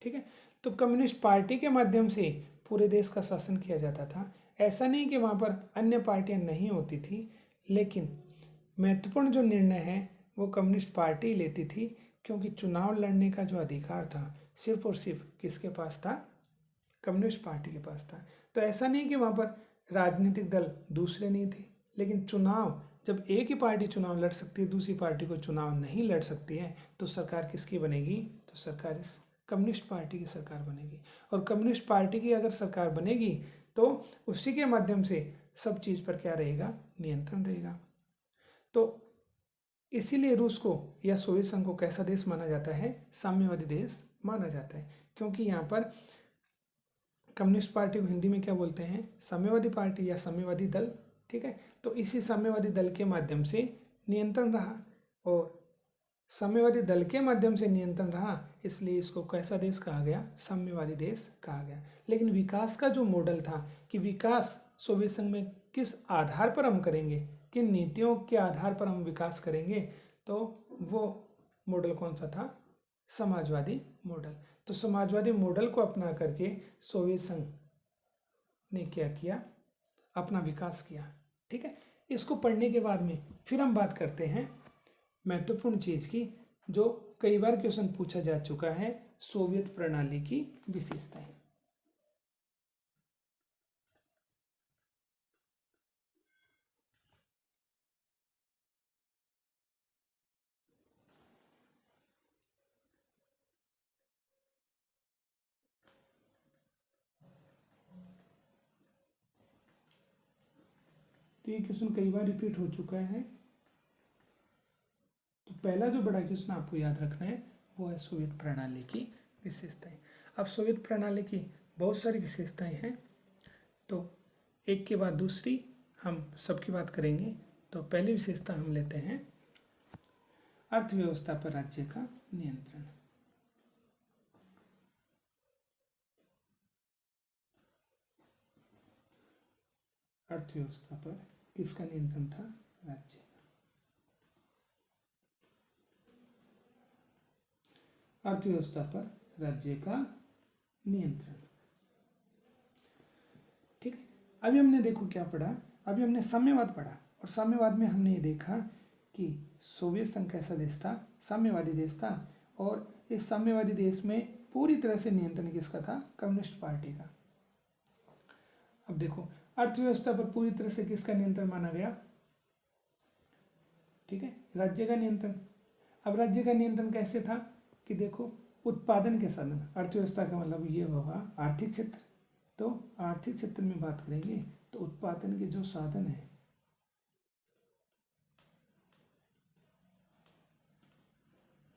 ठीक है, तो कम्युनिस्ट पार्टी के माध्यम से पूरे देश का शासन किया जाता था। ऐसा नहीं कि वहाँ पर अन्य पार्टियाँ नहीं होती थी, लेकिन महत्वपूर्ण जो निर्णय है वो कम्युनिस्ट पार्टी लेती थी, क्योंकि चुनाव लड़ने का जो अधिकार था सिर्फ और सिर्फ किसके पास था, कम्युनिस्ट पार्टी के पास था। तो ऐसा नहीं कि वहाँ पर राजनीतिक दल दूसरे नहीं थे, लेकिन चुनाव जब एक ही पार्टी चुनाव लड़ सकती है, दूसरी पार्टी को चुनाव नहीं लड़ सकती है, तो सरकार किसकी बनेगी, तो सरकार इस कम्युनिस्ट पार्टी की सरकार बनेगी। और कम्युनिस्ट पार्टी की अगर सरकार बनेगी तो उसी के माध्यम से सब चीज़ पर क्या रहेगा, नियंत्रण रहेगा। तो इसीलिए रूस को या सोवियत संघ को कैसा देश माना जाता है, साम्यवादी देश माना जाता है, क्योंकि यहाँ पर कम्युनिस्ट पार्टी को हिंदी में क्या बोलते हैं, साम्यवादी पार्टी या साम्यवादी दल, ठीक है। तो इसी साम्यवादी दल के माध्यम से नियंत्रण रहा, और साम्यवादी दल के माध्यम से नियंत्रण रहा, इसलिए इसको कैसा देश कहा गया, साम्यवादी देश कहा गया। लेकिन विकास का जो मॉडल था कि विकास सोवियत संघ में किस आधार पर हम करेंगे, किन नीतियों के आधार पर हम विकास करेंगे, तो वो मॉडल कौन सा था, समाजवादी मॉडल। तो समाजवादी मॉडल को अपना करके सोवियत संघ ने क्या किया, अपना विकास किया, ठीक है। इसको पढ़ने के बाद में फिर हम बात करते हैं महत्वपूर्ण चीज़ की, जो कई बार क्वेश्चन पूछा जा चुका है, सोवियत प्रणाली की विशेषताएं। तो ये क्वेश्चन कई बार रिपीट हो चुका है। तो पहला जो बड़ा क्वेश्चन आपको याद रखना है वो है सोवियत प्रणाली की विशेषताएं। अब सोवियत प्रणाली की बहुत सारी विशेषताएं हैं, तो एक के बाद दूसरी हम सबकी बात करेंगे। तो पहली विशेषता हम लेते हैं अर्थव्यवस्था पर राज्य का नियंत्रण। अर्थव्यवस्था पर किसका नियंत्रण था, राज्य। अर्थव्यवस्था पर राज्य का नियंत्रण, ठीक है। अभी हमने देखो क्या पढ़ा, अभी हमने साम्यवाद पढ़ा, और साम्यवाद में हमने ये देखा कि सोवियत संघ कैसा देश था, साम्यवादी देश था, और इस साम्यवादी देश में पूरी तरह से नियंत्रण किसका था, कम्युनिस्ट पार्टी का। अब देखो अर्थव्यवस्था पर पूरी तरह से किसका नियंत्रण माना गया, ठीक है, राज्य का नियंत्रण। अब राज्य का नियंत्रण कैसे था कि देखो उत्पादन के साधन, अर्थव्यवस्था का मतलब ये होगा आर्थिक क्षेत्र। तो आर्थिक क्षेत्र में बात करेंगे तो उत्पादन के जो साधन है,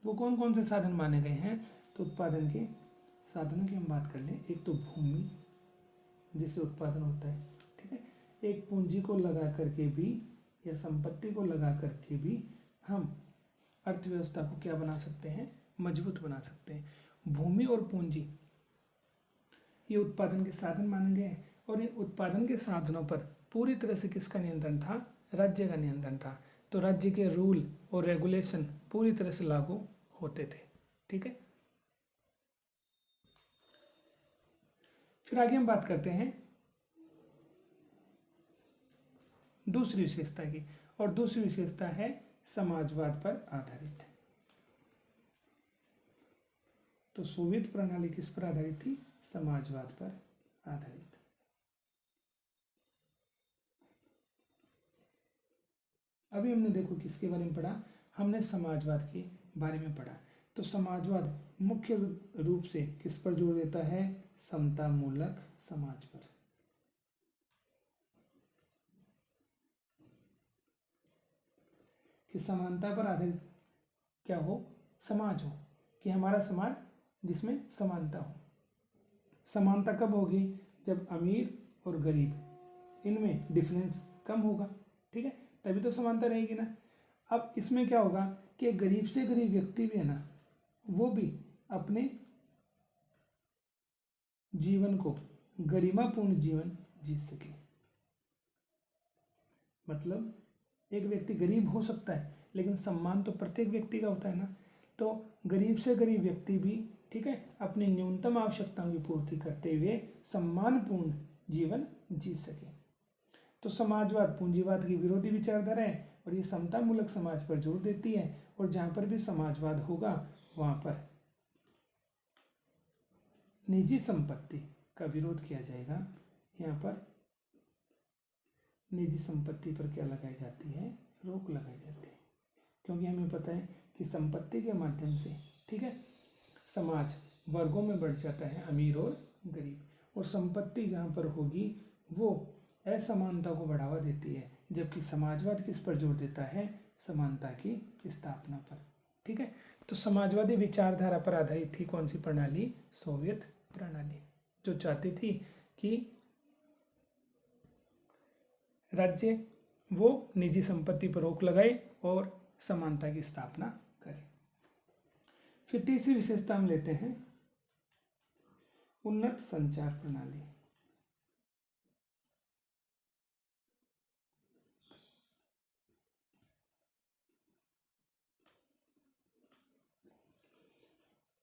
वो कौन कौन से साधन माने गए हैं, तो उत्पादन के साधनों की हम बात कर लें। एक तो भूमि जिससे उत्पादन होता है, ठीक है। एक पूंजी को लगा करके भी या संपत्ति को लगा करके भी हम अर्थव्यवस्था को क्या बना सकते हैं, मजबूत बना सकते हैं। भूमि और पूंजी ये उत्पादन के साधन माने गए, और इन उत्पादन के साधनों पर पूरी तरह से किसका नियंत्रण था, राज्य का नियंत्रण था। तो राज्य के रूल और रेगुलेशन पूरी तरह से लागू होते थे, ठीक है। फिर आगे हम बात करते हैं दूसरी विशेषता की, और दूसरी विशेषता है समाजवाद पर आधारित। तो सोवियत प्रणाली किस पर आधारित थी, समाजवाद पर आधारित। अभी हमने देखो किसके बारे में पढ़ा, हमने समाजवाद के बारे में पढ़ा। तो समाजवाद मुख्य रूप से किस पर जोर देता है, समता मूलक समाज पर। कि समानता पर आधारित क्या हो, समाज हो, कि हमारा समाज जिसमें समानता हो। समानता कब होगी, जब अमीर और गरीब इनमें डिफरेंस कम होगा, ठीक है, तभी तो समानता रहेगी ना। अब इसमें क्या होगा कि गरीब से गरीब व्यक्ति भी है ना, वो भी अपने जीवन को गरिमापूर्ण जीवन जी सके। मतलब एक व्यक्ति गरीब हो सकता है, लेकिन सम्मान तो प्रत्येक व्यक्ति का होता है ना। तो गरीब से गरीब व्यक्ति भी, ठीक है, अपनी न्यूनतम आवश्यकताओं की पूर्ति करते हुए सम्मानपूर्ण जीवन जी सके। तो समाजवाद पूंजीवाद की विरोधी विचारधारा है, और ये समतामूलक समाज पर जोर देती है। और जहाँ पर भी समाजवाद होगा वहाँ पर निजी संपत्ति का विरोध किया जाएगा। यहाँ पर निजी संपत्ति पर क्या लगाई जाती है, रोक लगाई जाती है, क्योंकि हमें पता है कि संपत्ति के माध्यम से, ठीक है, समाज वर्गों में बढ़ जाता है, अमीर और गरीब। और संपत्ति जहाँ पर होगी वो असमानता को बढ़ावा देती है, जबकि समाजवाद किस पर जोर देता है? समानता की स्थापना पर। ठीक है, तो समाजवादी विचारधारा पर आधारित थी कौन सी प्रणाली? सोवियत प्रणाली, जो चाहती थी कि राज्य वो निजी संपत्ति पर रोक लगाए और समानता की स्थापना करे। फिर तीसरी विशेषता हम लेते हैं उन्नत संचार प्रणाली।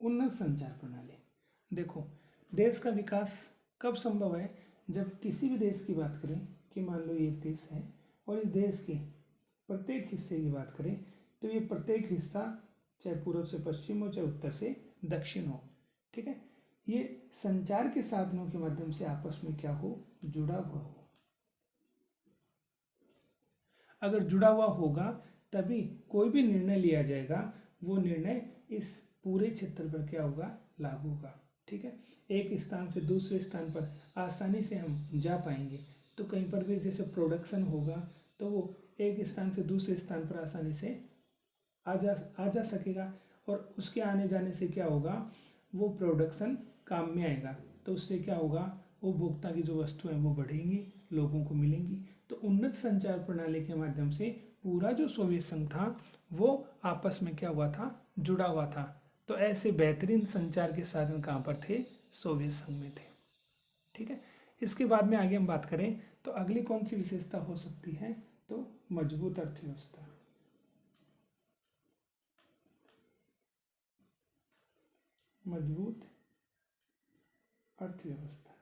उन्नत संचार प्रणाली, देखो देश का विकास कब संभव है? जब किसी भी देश की बात करें कि मान लो ये देश है और इस देश के प्रत्येक हिस्से की बात करें तो ये प्रत्येक हिस्सा चाहे पूर्व से पश्चिम हो चाहे उत्तर से दक्षिण हो, ठीक है, ये संचार के साधनों के माध्यम से आपस में क्या हो? जुड़ा हुआ हो। अगर जुड़ा हुआ होगा तभी कोई भी निर्णय लिया जाएगा, वो निर्णय इस पूरे क्षेत्र पर क्या होगा? लागू होगा। ठीक है, एक स्थान से दूसरे स्थान पर आसानी से हम जा पाएंगे। तो कहीं पर भी जैसे प्रोडक्शन होगा तो वो एक स्थान से दूसरे स्थान पर आसानी से आ जा सकेगा, और उसके आने जाने से क्या होगा? वो प्रोडक्शन काम में आएगा, तो उससे क्या होगा? उपभोक्ता की जो वस्तुएं वो बढ़ेंगी, लोगों को मिलेंगी। तो उन्नत संचार प्रणाली के माध्यम से पूरा जो सोवियत संघ था वो आपस में क्या हुआ था? जुड़ा हुआ था। तो ऐसे बेहतरीन संचार के साधन कहाँ पर थे? सोवियत संघ में थे। ठीक है, इसके बाद में आगे हम बात करें तो अगली कौन सी विशेषता हो सकती है? तो मजबूत अर्थव्यवस्था। मजबूत अर्थव्यवस्था।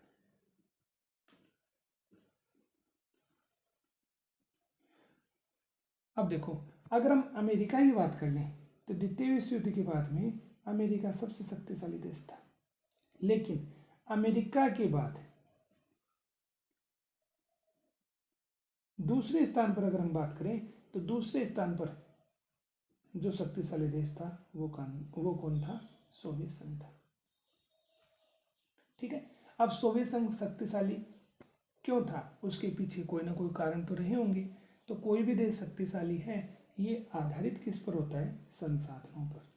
अब देखो, अगर हम अमेरिका की बात कर लें तो द्वितीय विश्व युद्ध के बाद में अमेरिका सबसे शक्तिशाली देश था, लेकिन अमेरिका के बाद दूसरे स्थान पर अगर हम बात करें तो दूसरे स्थान पर जो शक्तिशाली देश था वो कौन था? सोवियत संघ था। ठीक है, अब सोवियत संघ शक्तिशाली क्यों था? उसके पीछे कोई ना कोई कारण तो रहे होंगे। तो कोई भी देश शक्तिशाली है ये आधारित किस पर होता है? संसाधनों पर।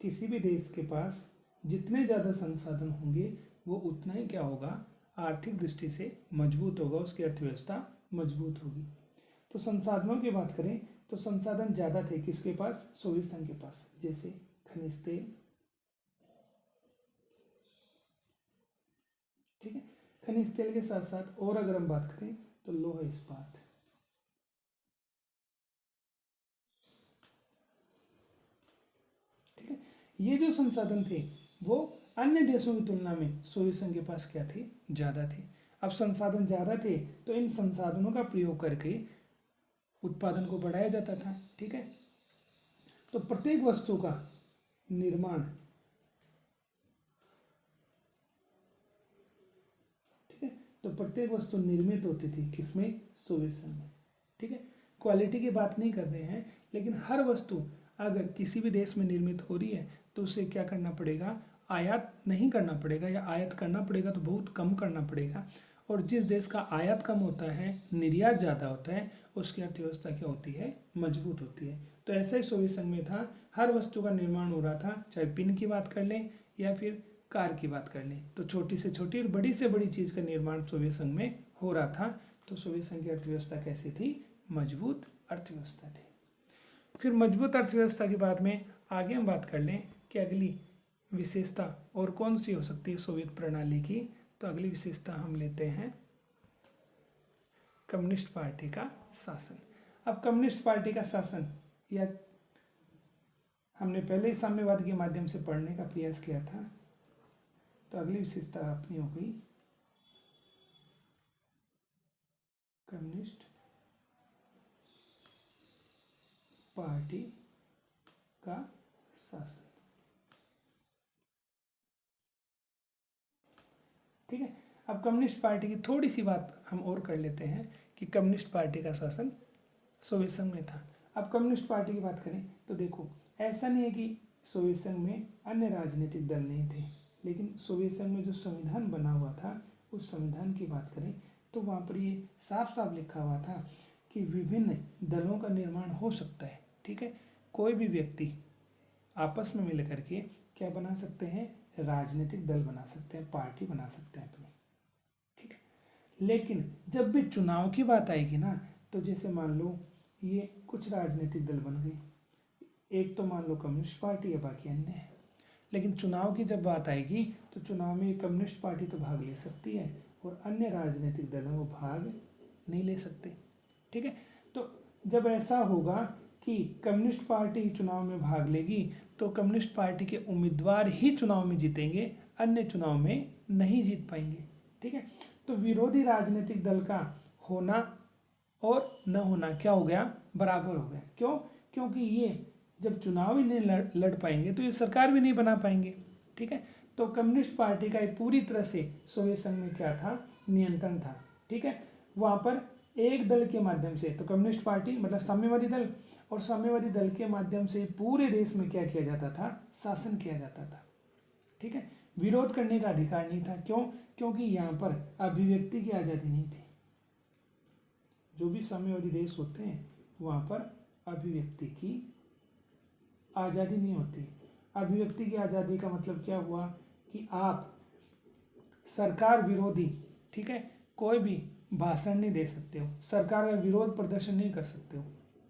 किसी भी देश के पास जितने ज़्यादा संसाधन होंगे वो उतना ही क्या होगा? आर्थिक दृष्टि से मजबूत होगा, उसकी अर्थव्यवस्था मजबूत होगी। तो संसाधनों की बात करें तो संसाधन ज़्यादा थे किसके पास? सोवियत संघ के पास, जैसे खनिज तेल। ठीक है, खनिज तेल के साथ साथ और अगर हम बात करें तो लौह इस्पात। ठीक है, ये जो संसाधन थे वो अन्य देशों की तुलना में सोवियत संघ के पास क्या थे? ज़्यादा थे। अब संसाधन ज़्यादा थे तो इन संसाधनों का प्रयोग करके उत्पादन को बढ़ाया जाता था। ठीक है, तो प्रत्येक वस्तु का निर्माण, ठीक है, तो प्रत्येक वस्तु निर्मित होती थी किसमें? सोवियत संघ में। ठीक है, क्वालिटी की बात नहीं कर रहे हैं, लेकिन हर वस्तु अगर किसी भी देश में निर्मित हो रही है तो उसे क्या करना पड़ेगा? आयात नहीं करना पड़ेगा, या आयात करना पड़ेगा तो बहुत कम करना पड़ेगा। और जिस देश का आयात कम होता है, निर्यात ज़्यादा होता है, उसकी अर्थव्यवस्था क्या होती है? मजबूत होती है। तो ऐसा ही सोवियत संघ में था, हर वस्तु का निर्माण हो रहा था, चाहे पिन की बात कर लें या फिर कार की बात कर लें, तो छोटी से छोटी और बड़ी से बड़ी चीज़ का निर्माण सोवियत संघ में हो रहा था। तो सोवियत संघ की अर्थव्यवस्था कैसी थी? मजबूत अर्थव्यवस्था थी। फिर मजबूत अर्थव्यवस्था के बाद में आगे हम बात कर लें कि अगली विशेषता और कौन सी हो सकती है सोवियत प्रणाली की। तो अगली विशेषता हम लेते हैं कम्युनिस्ट पार्टी का शासन। अब कम्युनिस्ट पार्टी का शासन, या हमने पहले ही साम्यवाद के माध्यम से पढ़ने का प्रयास किया था, तो अगली विशेषता अपनी हो गई कम्युनिस्ट पार्टी का शासन। ठीक है, अब कम्युनिस्ट पार्टी की थोड़ी सी बात हम और कर लेते हैं कि कम्युनिस्ट पार्टी का शासन सोवियत संघ में था। अब कम्युनिस्ट पार्टी की बात करें तो देखो, ऐसा नहीं है कि सोवियत संघ में अन्य राजनीतिक दल नहीं थे, लेकिन सोवियत संघ में जो संविधान बना हुआ था उस संविधान की बात करें तो वहाँ पर ये साफ साफ लिखा हुआ था कि विभिन्न दलों का निर्माण हो सकता है। ठीक है, कोई भी व्यक्ति आपस में मिल करके क्या बना सकते हैं, राजनीतिक दल बना सकते हैं, पार्टी बना सकते हैं अपनी। ठीक है, लेकिन जब भी चुनाव की बात आएगी ना, तो जैसे मान लो ये कुछ राजनीतिक दल बन गई, एक तो मान लो कम्युनिस्ट पार्टी है, बाकी अन्य है, लेकिन चुनाव की जब बात आएगी तो चुनाव में कम्युनिस्ट पार्टी तो भाग ले सकती है और अन्य राजनीतिक दलों वो भाग नहीं ले सकते। ठीक है, तो जब ऐसा होगा कि कम्युनिस्ट पार्टी चुनाव में भाग लेगी तो कम्युनिस्ट पार्टी के उम्मीदवार ही चुनाव में जीतेंगे, अन्य चुनाव में नहीं जीत पाएंगे। ठीक है, तो विरोधी राजनीतिक दल का होना और न होना क्या हो गया, बराबर हो गया। क्यों? क्योंकि ये जब चुनाव ही नहीं लड़ पाएंगे तो ये सरकार भी नहीं बना पाएंगे। ठीक है, तो कम्युनिस्ट पार्टी का पूरी तरह से सोवियत संघ में क्या था, नियंत्रण था। ठीक है, वहाँ पर एक दल के माध्यम से, तो कम्युनिस्ट पार्टी मतलब साम्यवादी दल, और साम्यवादी दल के माध्यम से पूरे देश में क्या किया जाता था, शासन किया जाता था। ठीक है, विरोध करने का अधिकार नहीं था। क्यों? क्योंकि यहाँ पर अभिव्यक्ति की आज़ादी नहीं थी। जो भी साम्यवादी देश होते हैं वहाँ पर अभिव्यक्ति की आज़ादी नहीं होती। अभिव्यक्ति की आज़ादी का मतलब क्या हुआ कि आप सरकार विरोधी, ठीक है, कोई भी भाषण नहीं दे सकते हो, सरकार का विरोध प्रदर्शन नहीं कर सकते हो।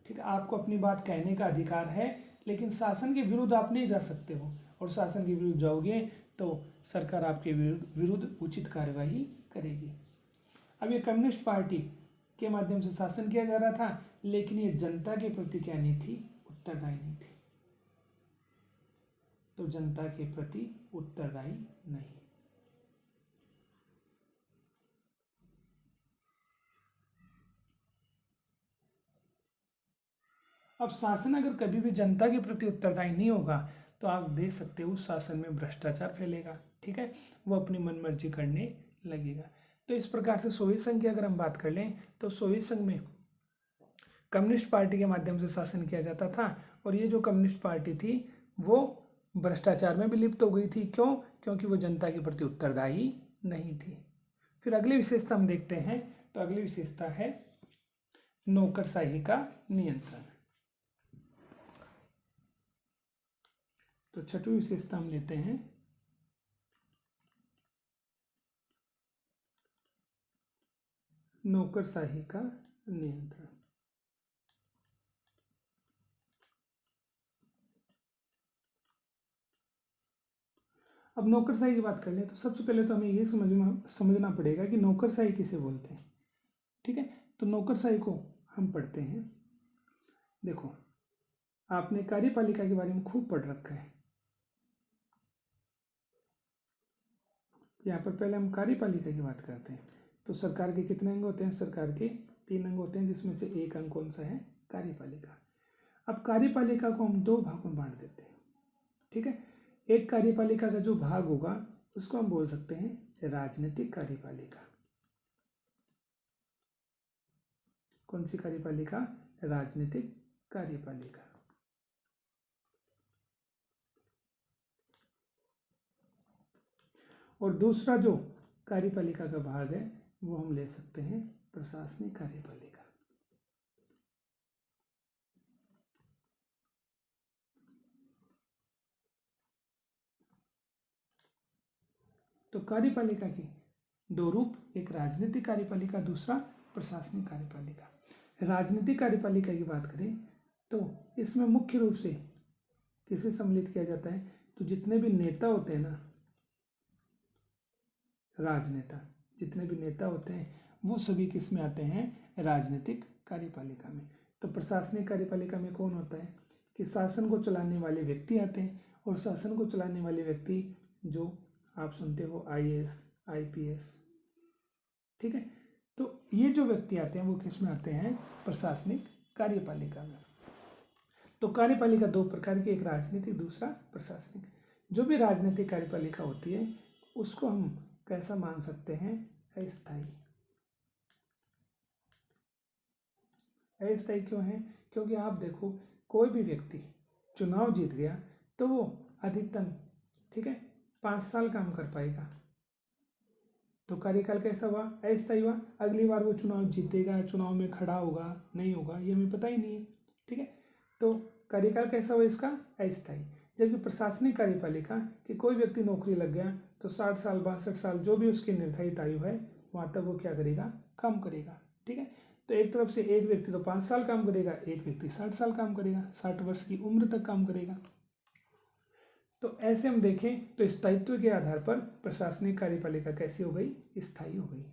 ठीक है, आपको अपनी बात कहने का अधिकार है, लेकिन शासन के विरुद्ध आप नहीं जा सकते हो, और शासन के विरुद्ध जाओगे तो सरकार आपके विरुद्ध उचित कार्यवाही करेगी। अब ये कम्युनिस्ट पार्टी के माध्यम से शासन किया जा रहा था, लेकिन ये जनता के प्रति क्या नहीं थी, उत्तरदायी नहीं थी। तो जनता के प्रति उत्तरदायी नहीं। अब शासन अगर कभी भी जनता के प्रति उत्तरदायी नहीं होगा तो आप देख सकते हो उस शासन में भ्रष्टाचार फैलेगा। ठीक है, वो अपनी मनमर्जी करने लगेगा। तो इस प्रकार से सोवियत संघ की अगर हम बात कर लें तो सोवियत संघ में कम्युनिस्ट पार्टी के माध्यम से शासन किया जाता था, और ये जो कम्युनिस्ट पार्टी थी वो भ्रष्टाचार में भी लिप्त हो गई थी। क्यों? क्योंकि वो जनता के प्रति उत्तरदायी नहीं थी। फिर अगली विशेषता हम देखते हैं, तो अगली विशेषता है नौकरशाही का नियंत्रण। तो छठवीं विशेषता हम लेते हैं नौकरशाही का नियंत्रण। अब नौकरशाही की बात कर लें तो सबसे पहले तो हमें ये समझना पड़ेगा कि नौकरशाही किसे बोलते हैं। ठीक है, तो नौकरशाही को हम पढ़ते हैं। देखो, आपने कार्यपालिका के बारे में खूब पढ़ रखा है। यहाँ पर पहले हम कार्यपालिका की बात करते हैं। तो सरकार के कितने अंग होते हैं? सरकार के 3 अंग होते हैं, जिसमें से एक अंग कौन सा है? कार्यपालिका। अब कार्यपालिका को हम 2 भागों में बांट देते हैं। ठीक है, एक कार्यपालिका का जो भाग होगा उसको हम बोल सकते हैं राजनीतिक कार्यपालिका। कौन सी कार्यपालिका? राजनीतिक कार्यपालिका। और दूसरा जो कार्यपालिका का भाग है वो हम ले सकते हैं प्रशासनिक कार्यपालिका। तो कार्यपालिका के 2 रूप, एक राजनीतिक कार्यपालिका, दूसरा प्रशासनिक कार्यपालिका। राजनीतिक कार्यपालिका की बात करें तो इसमें मुख्य रूप से किसे सम्मिलित किया जाता है? तो जितने भी नेता होते हैं ना, राजनेता, जितने भी नेता होते हैं वो सभी किस में आते हैं? राजनीतिक कार्यपालिका में। तो प्रशासनिक कार्यपालिका में कौन होता है कि शासन को चलाने वाले व्यक्ति आते हैं, और शासन को चलाने वाले व्यक्ति जो आप सुनते हो IAS, IPS। ठीक है, तो ये जो व्यक्ति आते हैं वो किस में आते हैं? प्रशासनिक कार्यपालिका में। तो कार्यपालिका 2 प्रकार की, एक राजनीतिक, दूसरा प्रशासनिक। जो भी राजनीतिक कार्यपालिका होती है उसको हम कैसा मान सकते हैं? अस्थायी। अस्थायी क्यों है? क्योंकि आप देखो, कोई भी व्यक्ति चुनाव जीत गया तो वो अधिकतम, ठीक है, 5 साल काम कर पाएगा। तो कार्यकाल कैसा हुआ? अस्थायी हुआ। अगली बार वो चुनाव जीतेगा, चुनाव में खड़ा होगा, नहीं होगा, ये हमें पता ही नहीं है। ठीक है, तो कार्यकाल कैसा हुआ इसका? अस्थायी। जबकि प्रशासनिक कार्यपालिका कि कोई व्यक्ति नौकरी लग गया तो 60 साल 62 साल जो भी उसकी निर्धारित आयु है वहाँ तक वो क्या करेगा? काम करेगा। ठीक है, तो एक तरफ से एक व्यक्ति तो 5 साल काम करेगा, एक व्यक्ति 60 साल काम करेगा, 60 वर्ष की उम्र तक काम करेगा। तो ऐसे हम देखें तो स्थायित्व के आधार पर प्रशासनिक कार्यपालिका कैसी हो गई? स्थायी हो गई।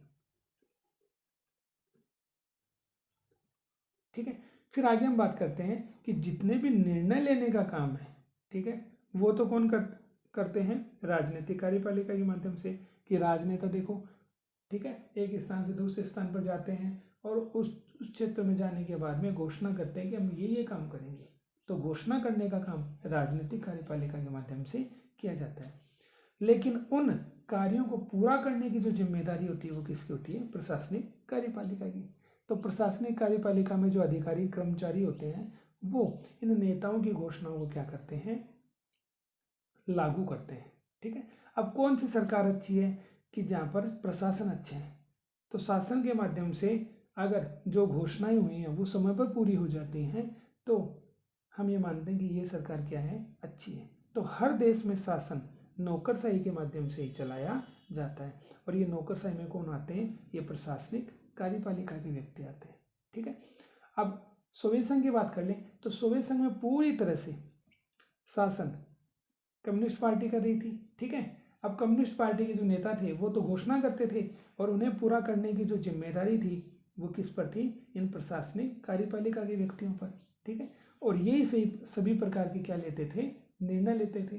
ठीक है, फिर आगे हम बात करते हैं कि जितने भी निर्णय लेने का काम है, ठीक है, वो तो कौन करते हैं? राजनीतिक कार्यपालिका के माध्यम से। कि राजनेता देखो, ठीक है, एक स्थान से दूसरे स्थान पर जाते हैं और उस क्षेत्र में जाने के बाद में घोषणा करते हैं कि हम ये काम करेंगे। तो घोषणा करने का काम राजनीतिक कार्यपालिका के माध्यम से किया जाता है। लेकिन उन कार्यों को पूरा करने की जो जिम्मेदारी होती है वो किसकी होती है? प्रशासनिक कार्यपालिका की। तो प्रशासनिक कार्यपालिका में जो अधिकारी कर्मचारी होते हैं वो इन नेताओं की घोषणाओं को क्या करते हैं? लागू करते हैं। ठीक है, अब कौन सी सरकार अच्छी है? कि जहाँ पर प्रशासन अच्छा है, तो शासन के माध्यम से अगर जो घोषणाएं हुई हैं वो समय पर पूरी हो जाती हैं तो हम ये मानते हैं कि ये सरकार क्या है? अच्छी है। तो हर देश में शासन नौकरशाही के माध्यम से ही चलाया जाता है। और ये नौकरशाही में कौन आते हैं? ये प्रशासनिक कार्यपालिका के व्यक्ति आते हैं। ठीक है, अब सोवियत संघ की बात कर लें तो सोवियत संघ में पूरी तरह से शासन कम्युनिस्ट पार्टी कर रही थी। ठीक है, अब कम्युनिस्ट पार्टी के जो नेता थे वो तो घोषणा करते थे और उन्हें पूरा करने की जो जिम्मेदारी थी वो किस पर थी? इन प्रशासनिक कार्यपालिका के व्यक्तियों पर। ठीक है, और यही सभी प्रकार के क्या लेते थे? निर्णय लेते थे।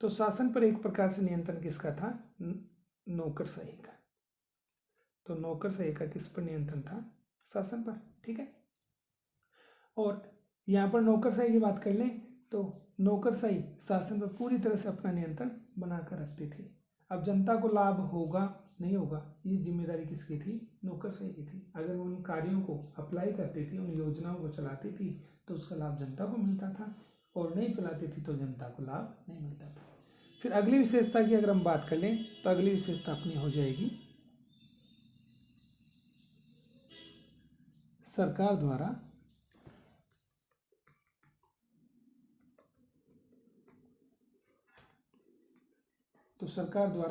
तो शासन पर एक प्रकार से नियंत्रण किसका था? नौकरशाही का। तो नौकरशाही का किस पर नियंत्रण था? शासन पर। ठीक है, और यहाँ पर नौकरशाही की बात कर लें तो नौकरशाही शासन पर पूरी तरह से अपना नियंत्रण बनाकर रखती थी। अब जनता को लाभ होगा नहीं होगा ये जिम्मेदारी किसकी थी? नौकरशाही की थी। अगर वो उन कार्यों को अप्लाई करती थी, उन योजनाओं को चलाती थी तो उसका लाभ जनता को मिलता था, और नहीं चलाती थी तो जनता को लाभ नहीं मिलता था। फिर अगली विशेषता की अगर हम बात कर लें तो अगली विशेषता अपनी हो जाएगी सरकार द्वारा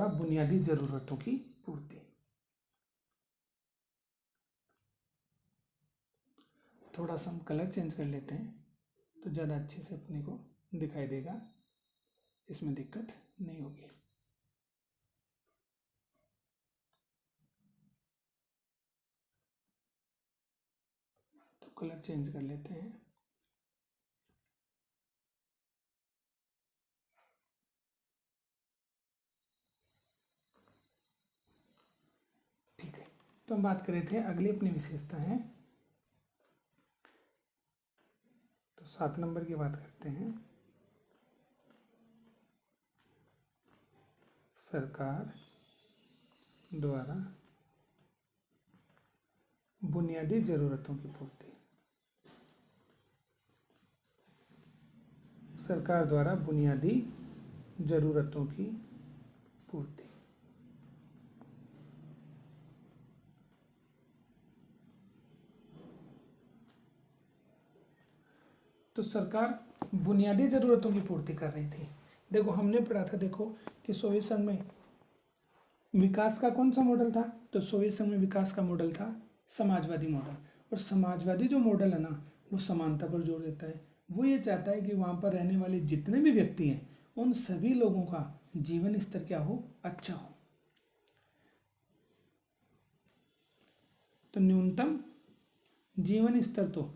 बुनियादी जरूरतों की पूर्ति। थोड़ा सा हम कलर चेंज कर लेते हैं तो ज़्यादा अच्छे से अपने को दिखाई देगा, इसमें दिक्कत नहीं होगी। तो कलर चेंज कर लेते हैं। ठीक है, तो हम बात कर रहे थे अगली अपनी विशेषता है, तो 7 नंबर की बात करते हैं। सरकार द्वारा बुनियादी जरूरतों की पूर्ति। सरकार द्वारा बुनियादी जरूरतों की पूर्ति। तो सरकार बुनियादी ज़रूरतों की पूर्ति कर रही थी। देखो हमने पढ़ा था, देखो कि सोवियत संघ में विकास का कौन सा मॉडल था? तो सोवियत संघ में विकास का मॉडल था समाजवादी मॉडल। और समाजवादी जो मॉडल है ना वो समानता पर जोर देता है। वो ये चाहता है कि वहाँ पर रहने वाले जितने भी व्यक्ति हैं उन सभी लोगों का जीवन स्तर क्या हो? अच्छा हो। तो न्यूनतम जीवन स्तर तो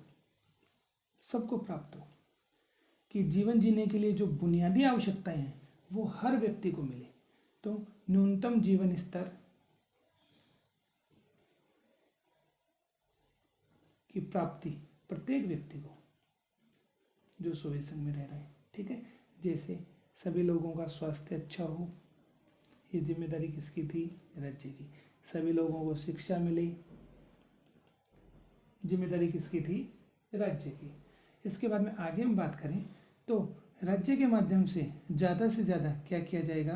सबको प्राप्त हो, कि जीवन जीने के लिए जो बुनियादी आवश्यकताएं हैं वो हर व्यक्ति को मिले। तो न्यूनतम जीवन स्तर की प्राप्ति प्रत्येक व्यक्ति को जो सोवियत संघ में रह रहे हैं। ठीक है, जैसे सभी लोगों का स्वास्थ्य अच्छा हो, ये जिम्मेदारी किसकी थी? राज्य की। सभी लोगों को शिक्षा मिले, जिम्मेदारी किसकी थी? राज्य की। इसके बाद में आगे हम बात करें तो राज्य के माध्यम से ज़्यादा क्या किया जाएगा?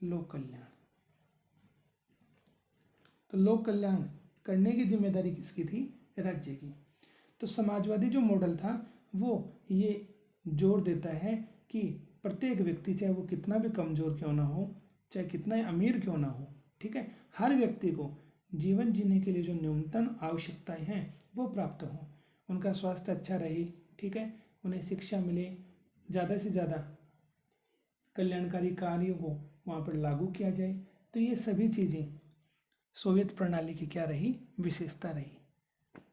लोक कल्याण। तो लोक कल्याण करने की जिम्मेदारी किसकी थी? राज्य की। तो समाजवादी जो मॉडल था वो ये जोर देता है कि प्रत्येक व्यक्ति, चाहे वो कितना भी कमज़ोर क्यों ना हो, चाहे कितना ही अमीर क्यों ना हो, ठीक है, हर व्यक्ति को जीवन जीने के लिए जो न्यूनतम आवश्यकताएं हैं वो प्राप्त हों। उनका स्वास्थ्य अच्छा रहे, ठीक है, उन्हें शिक्षा मिले, ज़्यादा से ज़्यादा कल्याणकारी कार्य हो वहाँ पर लागू किया जाए। तो ये सभी चीज़ें सोवियत प्रणाली की क्या रही? विशेषता रही।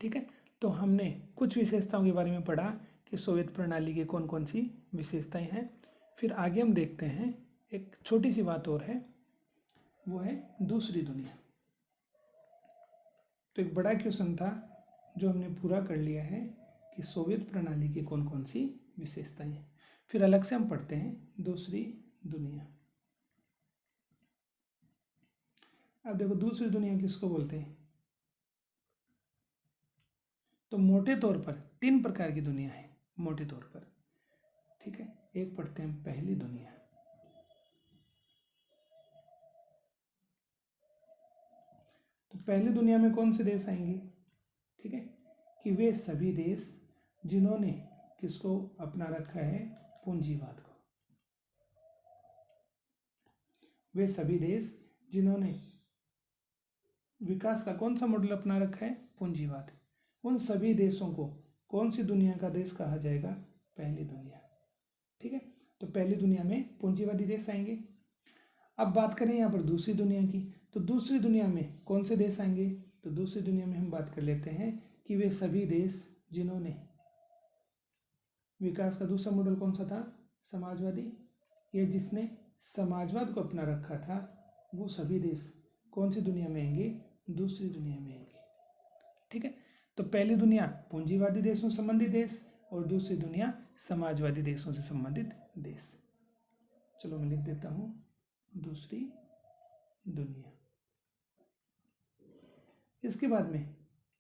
ठीक है, तो हमने कुछ विशेषताओं के बारे में पढ़ा कि सोवियत प्रणाली की कौन कौन सी विशेषताएं हैं। फिर आगे हम देखते हैं, एक छोटी सी बात और है, वो है दूसरी दुनिया। तो एक बड़ा क्वेश्चन था जो हमने पूरा कर लिया है कि सोवियत प्रणाली की कौन कौन सी विशेषताएं हैं। फिर अलग से हम पढ़ते हैं दूसरी दुनिया। अब देखो दूसरी दुनिया किसको बोलते हैं? तो मोटे तौर पर 3 प्रकार की दुनिया है, मोटे तौर पर, ठीक है। एक पढ़ते हैं पहली दुनिया। तो पहली दुनिया में कौन से देश आएंगे? ठीक है, कि वे सभी देश जिन्होंने किसको अपना रखा है? पूंजीवाद को। वे सभी देश जिन्होंने विकास का कौन सा मॉडल अपना रखा है? पूंजीवाद। उन सभी देशों को कौन सी दुनिया का देश कहा जाएगा? पहली दुनिया। ठीक है, तो पहली दुनिया में पूंजीवादी देश आएंगे। अब बात करें यहाँ पर दूसरी दुनिया की, तो दूसरी दुनिया में कौन से देश आएंगे? तो दूसरी दुनिया में हम बात कर लेते हैं कि वे सभी देश जिन्होंने विकास का दूसरा मॉडल कौन सा था? समाजवादी। ये जिसने समाजवाद को अपना रखा था, वो सभी देश कौन सी दुनिया में आएंगे? दूसरी दुनिया में आएंगे। ठीक है, तो पहली दुनिया पूंजीवादी देशों से संबंधित देश और दूसरी दुनिया समाजवादी देशों से संबंधित देश। चलो मैं लिख देता हूँ दूसरी दुनिया। इसके बाद में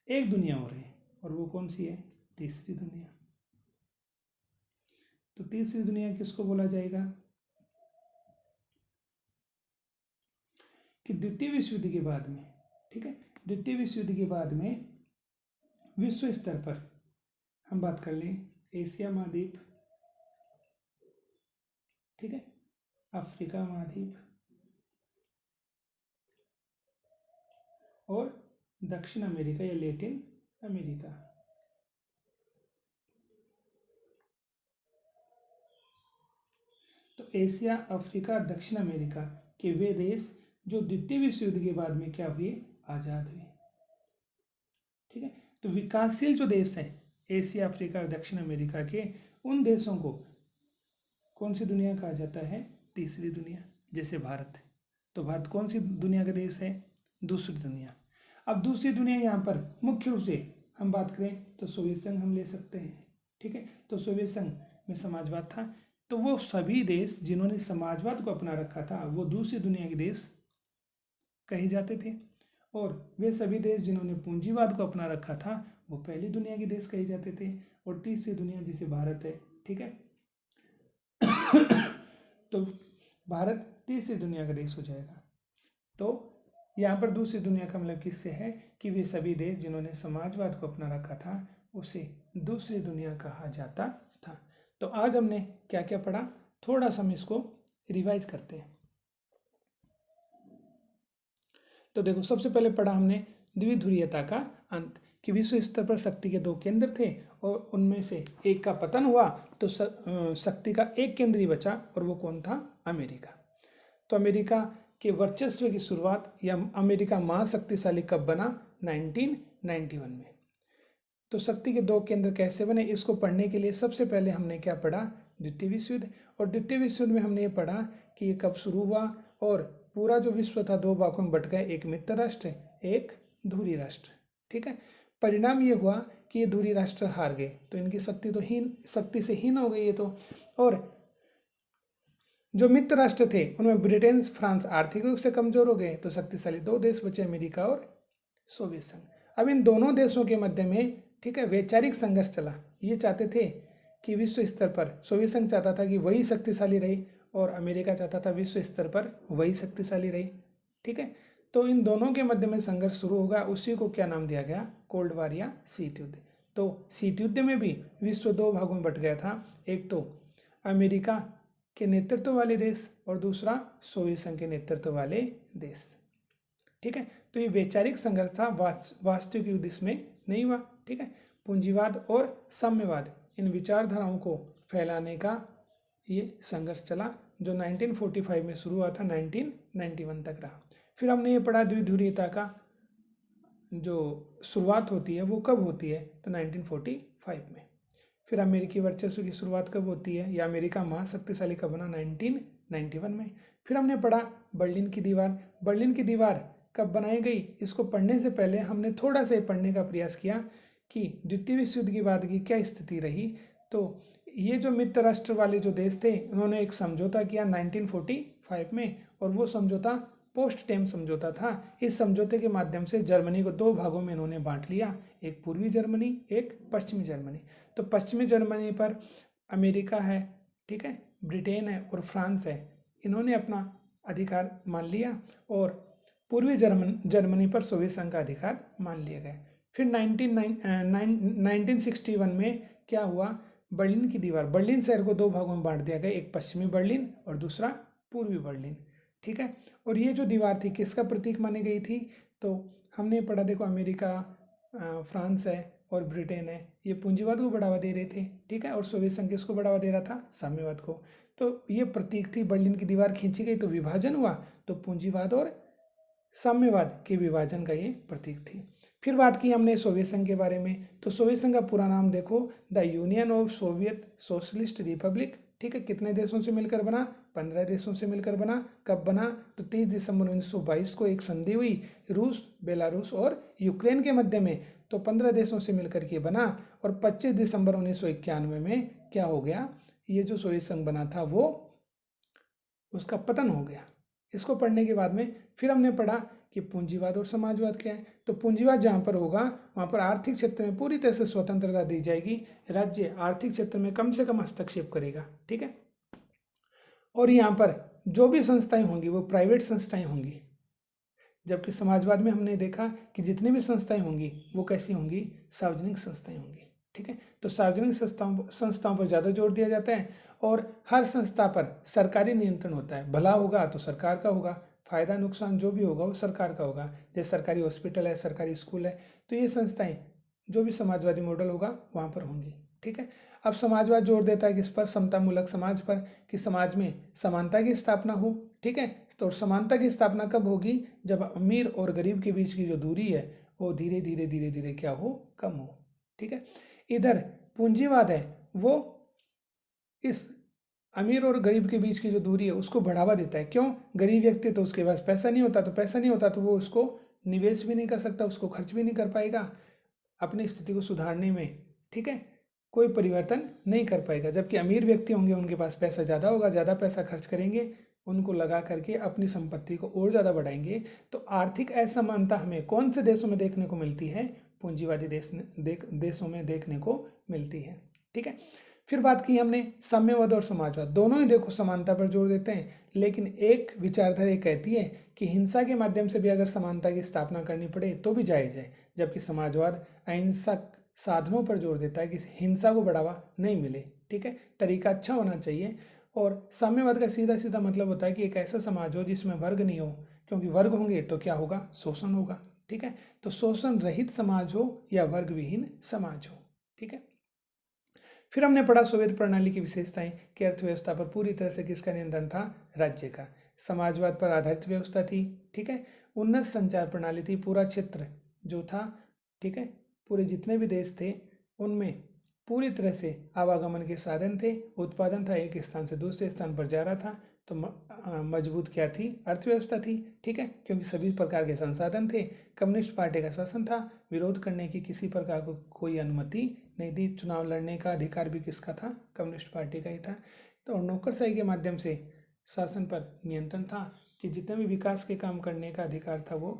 एक दुनिया और है, और वो कौन सी है? तीसरी दुनिया। तो तीसरी दुनिया किसको बोला जाएगा? कि द्वितीय विश्व युद्ध के बाद में, ठीक है, द्वितीय विश्व युद्ध के बाद में विश्व स्तर पर हम बात कर लें, एशिया महाद्वीप, ठीक है, अफ्रीका महाद्वीप और दक्षिण अमेरिका या लैटिन अमेरिका। तो एशिया, अफ्रीका और दक्षिण अमेरिका के वे देश जो द्वितीय विश्व युद्ध के बाद में क्या हुए? आज़ाद हुए। ठीक है, तो विकासशील जो देश हैं एशिया, अफ्रीका और दक्षिण अमेरिका के, उन देशों को कौन सी दुनिया कहा जाता है? तीसरी दुनिया। जैसे भारत, तो भारत कौन सी दुनिया का देश है? दूसरी दुनिया। अब दूसरी दुनिया यहाँ पर मुख्य रूप से हम बात करें तो सोवियत संघ हम ले सकते हैं। ठीक है, तो सोवियत संघ में समाजवाद था, तो वो सभी देश जिन्होंने समाजवाद को अपना रखा था वो दूसरी दुनिया के देश कहे जाते थे, और वे सभी देश जिन्होंने पूंजीवाद को अपना रखा था वो पहली दुनिया के देश कहे जाते थे। और तीसरी दुनिया जिसे भारत है, ठीक है, तो भारत तीसरी दुनिया का देश हो जाएगा। तो यहाँ पर दूसरी दुनिया का मतलब किससे है? कि वे सभी देश जिन्होंने समाजवाद को अपना रखा था उसे दूसरी दुनिया कहा जाता था। तो आज हमने क्या क्या पढ़ा, थोड़ा सा हम इसको रिवाइज करते हैं। तो देखो, सबसे पहले पढ़ा हमने द्विध्रुवीयता का अंत, कि विश्व स्तर पर शक्ति के 2 केंद्र थे और उनमें से एक का पतन हुआ तो शक्ति का एक केंद्र ही बचा, और वो कौन था? अमेरिका। तो अमेरिका के वर्चस्व की शुरुआत या अमेरिका महाशक्तिशाली कब बना? 1991 में। तो शक्ति के 2 केंद्र कैसे बने, इसको पढ़ने के लिए सबसे पहले हमने क्या पढ़ा? द्वितीय विश्व युद्ध। और द्वितीय विश्व युद्ध में हमने ये पढ़ा कि ये कब शुरू हुआ, और पूरा जो विश्व था 2 भागों में बट गया, एक मित्र राष्ट्र, एक धुरी राष्ट्र। ठीक है, परिणाम ये हुआ कि ये धुरी राष्ट्र हार गए, तो इनकी शक्ति से हीन हो गई ये तो। और जो मित्र राष्ट्र थे उनमें ब्रिटेन, फ्रांस आर्थिक रूप से कमजोर हो गए, तो शक्तिशाली 2 देश बचे, अमेरिका और सोवियत संघ। अब इन दोनों देशों के मध्य में, ठीक है, वैचारिक संघर्ष चला। ये चाहते थे कि विश्व स्तर पर सोवियत संघ चाहता था कि वही शक्तिशाली रहे और अमेरिका चाहता था विश्व स्तर पर वही शक्तिशाली रहे। ठीक है, तो इन दोनों के मध्य में संघर्ष शुरू होगा, उसी को क्या नाम दिया गया, कोल्ड वार या शीत युद्ध। तो शीत युद्ध में भी विश्व दो भागों में बट गया था, एक तो अमेरिका के नेतृत्व वाले देश और दूसरा सोवियत संघ के नेतृत्व वाले देश। ठीक है, तो ये वैचारिक संघर्ष था, वास्तविक युद्ध इसमें नहीं हुआ। ठीक है, पूंजीवाद और साम्यवाद इन विचारधाराओं को फैलाने का ये संघर्ष चला, जो 1945 में शुरू हुआ था, 1991 तक रहा। फिर हमने ये पढ़ा द्विध्रुवीयता का जो शुरुआत होती है वो कब होती है, तो 1945 में। फिर अमेरिकी वर्चस्व की शुरुआत कब होती है, या अमेरिका महाशक्तिशाली कब बना, 1991 में। फिर हमने पढ़ा बर्लिन की दीवार। बर्लिन की दीवार कब बनाई गई, इसको पढ़ने से पहले हमने थोड़ा सा पढ़ने का प्रयास किया कि द्वितीय विश्व युद्ध के बाद की क्या स्थिति रही। तो ये जो मित्र राष्ट्र वाले जो देश थे, उन्होंने एक समझौता किया 1945 में, और वो समझौता पोस्ट टेम समझौता था। इस समझौते के माध्यम से जर्मनी को दो भागों में इन्होंने बांट लिया, एक पूर्वी जर्मनी, एक पश्चिमी जर्मनी। तो पश्चिमी जर्मनी पर अमेरिका है, ठीक है, ब्रिटेन है और फ्रांस है, इन्होंने अपना अधिकार मान लिया, और पूर्वी जर्मनी पर सोवियत संघ का अधिकार मान लिया गया। फिर 1961 में क्या हुआ, बर्लिन की दीवार, बर्लिन शहर को दो भागों में बांट दिया गया, एक पश्चिमी बर्लिन और दूसरा पूर्वी बर्लिन। ठीक है, और ये जो दीवार थी किसका प्रतीक मानी गई थी, तो हमने पढ़ा, देखो अमेरिका, फ्रांस है और ब्रिटेन है, ये पूंजीवाद को बढ़ावा दे रहे थे। ठीक है, और सोवियत संघ किसको बढ़ावा दे रहा था, साम्यवाद को। तो ये प्रतीक थी, बर्लिन की दीवार खींची गई तो विभाजन हुआ, तो पूंजीवाद और साम्यवाद के विभाजन का ये प्रतीक थी। फिर बात की हमने सोवियत संघ के बारे में, तो सोवियत संघ का पूरा नाम देखो, the union of Soviet socialist Republic. ठीक है, कितने देशों से मिलकर बना, 15 देशों से मिलकर बना। कब बना, तो 30 दिसंबर 1922 को एक संधि हुई रूस, बेलारूस और यूक्रेन के मध्य में, तो 15 देशों से मिलकर के बना, और 25 दिसंबर 1991 में क्या हो गया, ये जो सोवियत संघ बना था वो उसका पतन हो गया। इसको पढ़ने के बाद में फिर हमने पढ़ा कि पूंजीवाद और समाजवाद क्या है। तो पूंजीवाद जहाँ पर होगा वहाँ पर आर्थिक क्षेत्र में पूरी तरह से स्वतंत्रता दी जाएगी, राज्य आर्थिक क्षेत्र में कम से कम हस्तक्षेप करेगा। ठीक है, और यहाँ पर जो भी संस्थाएं होंगी वो प्राइवेट संस्थाएं होंगी, जबकि समाजवाद में हमने देखा कि जितनी भी संस्थाएं होंगी वो कैसी होंगी, सार्वजनिक संस्थाएं होंगी। ठीक है, तो सार्वजनिक संस्थाओं पर ज़्यादा जोर दिया जाता है, और हर संस्था पर सरकारी नियंत्रण होता है। भला होगा तो सरकार का होगा, फायदा नुकसान जो भी होगा वो सरकार का होगा। जैसे सरकारी हॉस्पिटल है, सरकारी स्कूल है, तो ये संस्थाएं जो भी समाजवादी मॉडल होगा वहाँ पर होंगी। ठीक है, अब समाजवाद जोर देता है किस पर, समतामूलक समाज पर, कि समाज में समानता की स्थापना हो। ठीक है, तो समानता की स्थापना कब होगी, जब अमीर और गरीब के बीच की जो दूरी है वो धीरे धीरे धीरे धीरे क्या हो, कम हो। ठीक है, इधर पूंजीवाद है वो इस अमीर और गरीब के बीच की जो दूरी है उसको बढ़ावा देता है। क्यों, गरीब व्यक्ति तो उसके पास पैसा नहीं होता, तो वो उसको निवेश भी नहीं कर सकता, उसको खर्च भी नहीं कर पाएगा अपनी स्थिति को सुधारने में। ठीक है, कोई परिवर्तन नहीं कर पाएगा। जबकि अमीर व्यक्ति होंगे, उनके पास पैसा ज़्यादा होगा, ज़्यादा पैसा खर्च करेंगे, उनको लगा करके अपनी संपत्ति को और ज़्यादा बढ़ाएंगे। तो आर्थिक असमानता हमें कौन से देशों में देखने को मिलती है, पूंजीवादी देशों में देखने को मिलती है। ठीक है, फिर बात की हमने साम्यवाद और समाजवाद, दोनों ही देखो समानता पर जोर देते हैं, लेकिन एक विचारधारा कहती है कि हिंसा के माध्यम से भी अगर समानता की स्थापना करनी पड़े तो भी जायज़ है, जबकि समाजवाद अहिंसक साधनों पर जोर देता है कि हिंसा को बढ़ावा नहीं मिले। ठीक है, तरीका अच्छा होना चाहिए। और साम्यवाद का सीधा सीधा मतलब होता है कि एक ऐसा समाज हो जिसमें वर्ग नहीं हो, क्योंकि वर्ग होंगे तो क्या होगा, शोषण होगा। ठीक है, तो शोषण रहित समाज हो या वर्ग विहीन समाज हो। ठीक है, फिर हमने पढ़ा सोवियत प्रणाली की विशेषताएं कि अर्थव्यवस्था पर पूरी तरह से किसका नियंत्रण था, राज्य का। समाजवाद पर आधारित व्यवस्था थी। ठीक है, उन्नत संचार प्रणाली थी, पूरा क्षेत्र जो था, ठीक है, पूरे जितने भी देश थे उनमें पूरी तरह से आवागमन के साधन थे, उत्पादन था, एक स्थान से दूसरे स्थान पर जा रहा था, तो मजबूत क्या थी, अर्थव्यवस्था थी। ठीक है, क्योंकि सभी प्रकार के संसाधन थे। कम्युनिस्ट पार्टी का शासन था, विरोध करने की किसी प्रकार को कोई अनुमति नहीं दी। चुनाव लड़ने का अधिकार भी किसका था, कम्युनिस्ट पार्टी का ही था। तो नौकरशाही के माध्यम से शासन पर नियंत्रण था कि जितने भी विकास के काम करने का अधिकार था वो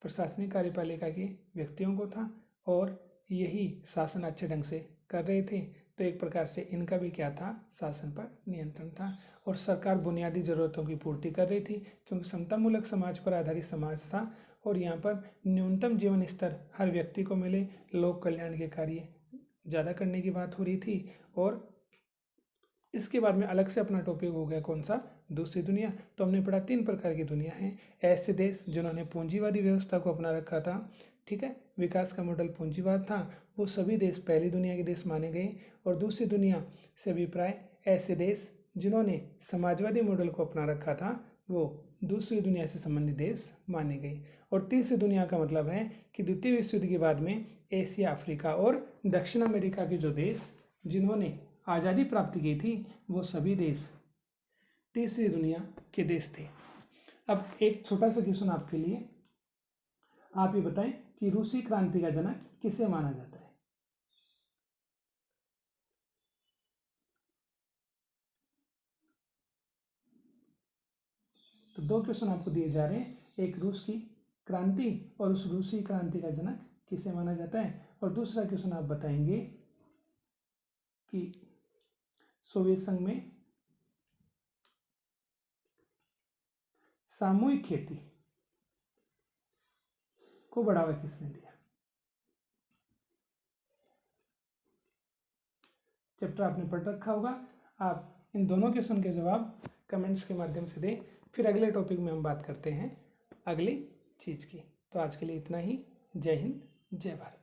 प्रशासनिक कार्यपालिका के व्यक्तियों को था, और यही शासन अच्छे ढंग से कर रहे थे। तो एक प्रकार से इनका भी क्या था, शासन पर नियंत्रण था। और सरकार बुनियादी ज़रूरतों की पूर्ति कर रही थी, क्योंकि समतामूलक समाज पर आधारित समाज था और यहाँ पर न्यूनतम जीवन स्तर हर व्यक्ति को मिले, लोक कल्याण के कार्य ज़्यादा करने की बात हो रही थी। और इसके बाद में अलग से अपना टॉपिक हो गया कौन सा, दूसरी दुनिया। तो हमने पढ़ा 3 प्रकार की दुनिया हैं। ऐसे देश जिन्होंने पूंजीवादी व्यवस्था को अपना रखा था, ठीक है, विकास का मॉडल पूंजीवाद था, वो सभी देश पहली दुनिया के देश माने गए। और दूसरी दुनिया से अभिप्राय ऐसे देश जिन्होंने समाजवादी मॉडल को अपना रखा था, वो दूसरी दुनिया से संबंधित देश माने गए। और तीसरी दुनिया का मतलब है कि द्वितीय विश्व युद्ध के बाद में एशिया, अफ्रीका और दक्षिण अमेरिका के जो देश जिन्होंने आज़ादी प्राप्त की थी, वो सभी देश तीसरी दुनिया के देश थे। अब एक छोटा सा क्वेश्चन आपके लिए, आप ये बताएं कि रूसी क्रांति का जनक किसे माना जाता है। तो 2 क्वेश्चन आपको दिए जा रहे हैं, एक रूस की क्रांति और उस रूसी क्रांति का जनक किसे माना जाता है। और दूसरा क्वेश्चन आप बताएंगे कि सोवियत संघ में सामूहिक खेती को बढ़ावा किसने दिया। चैप्टर आपने पढ़ रखा होगा, आप इन दोनों क्वेश्चन के जवाब कमेंट्स के माध्यम से दें, फिर अगले टॉपिक में हम बात करते हैं अगली चीज़ की। तो आज के लिए इतना ही। जय हिंद, जय भारत।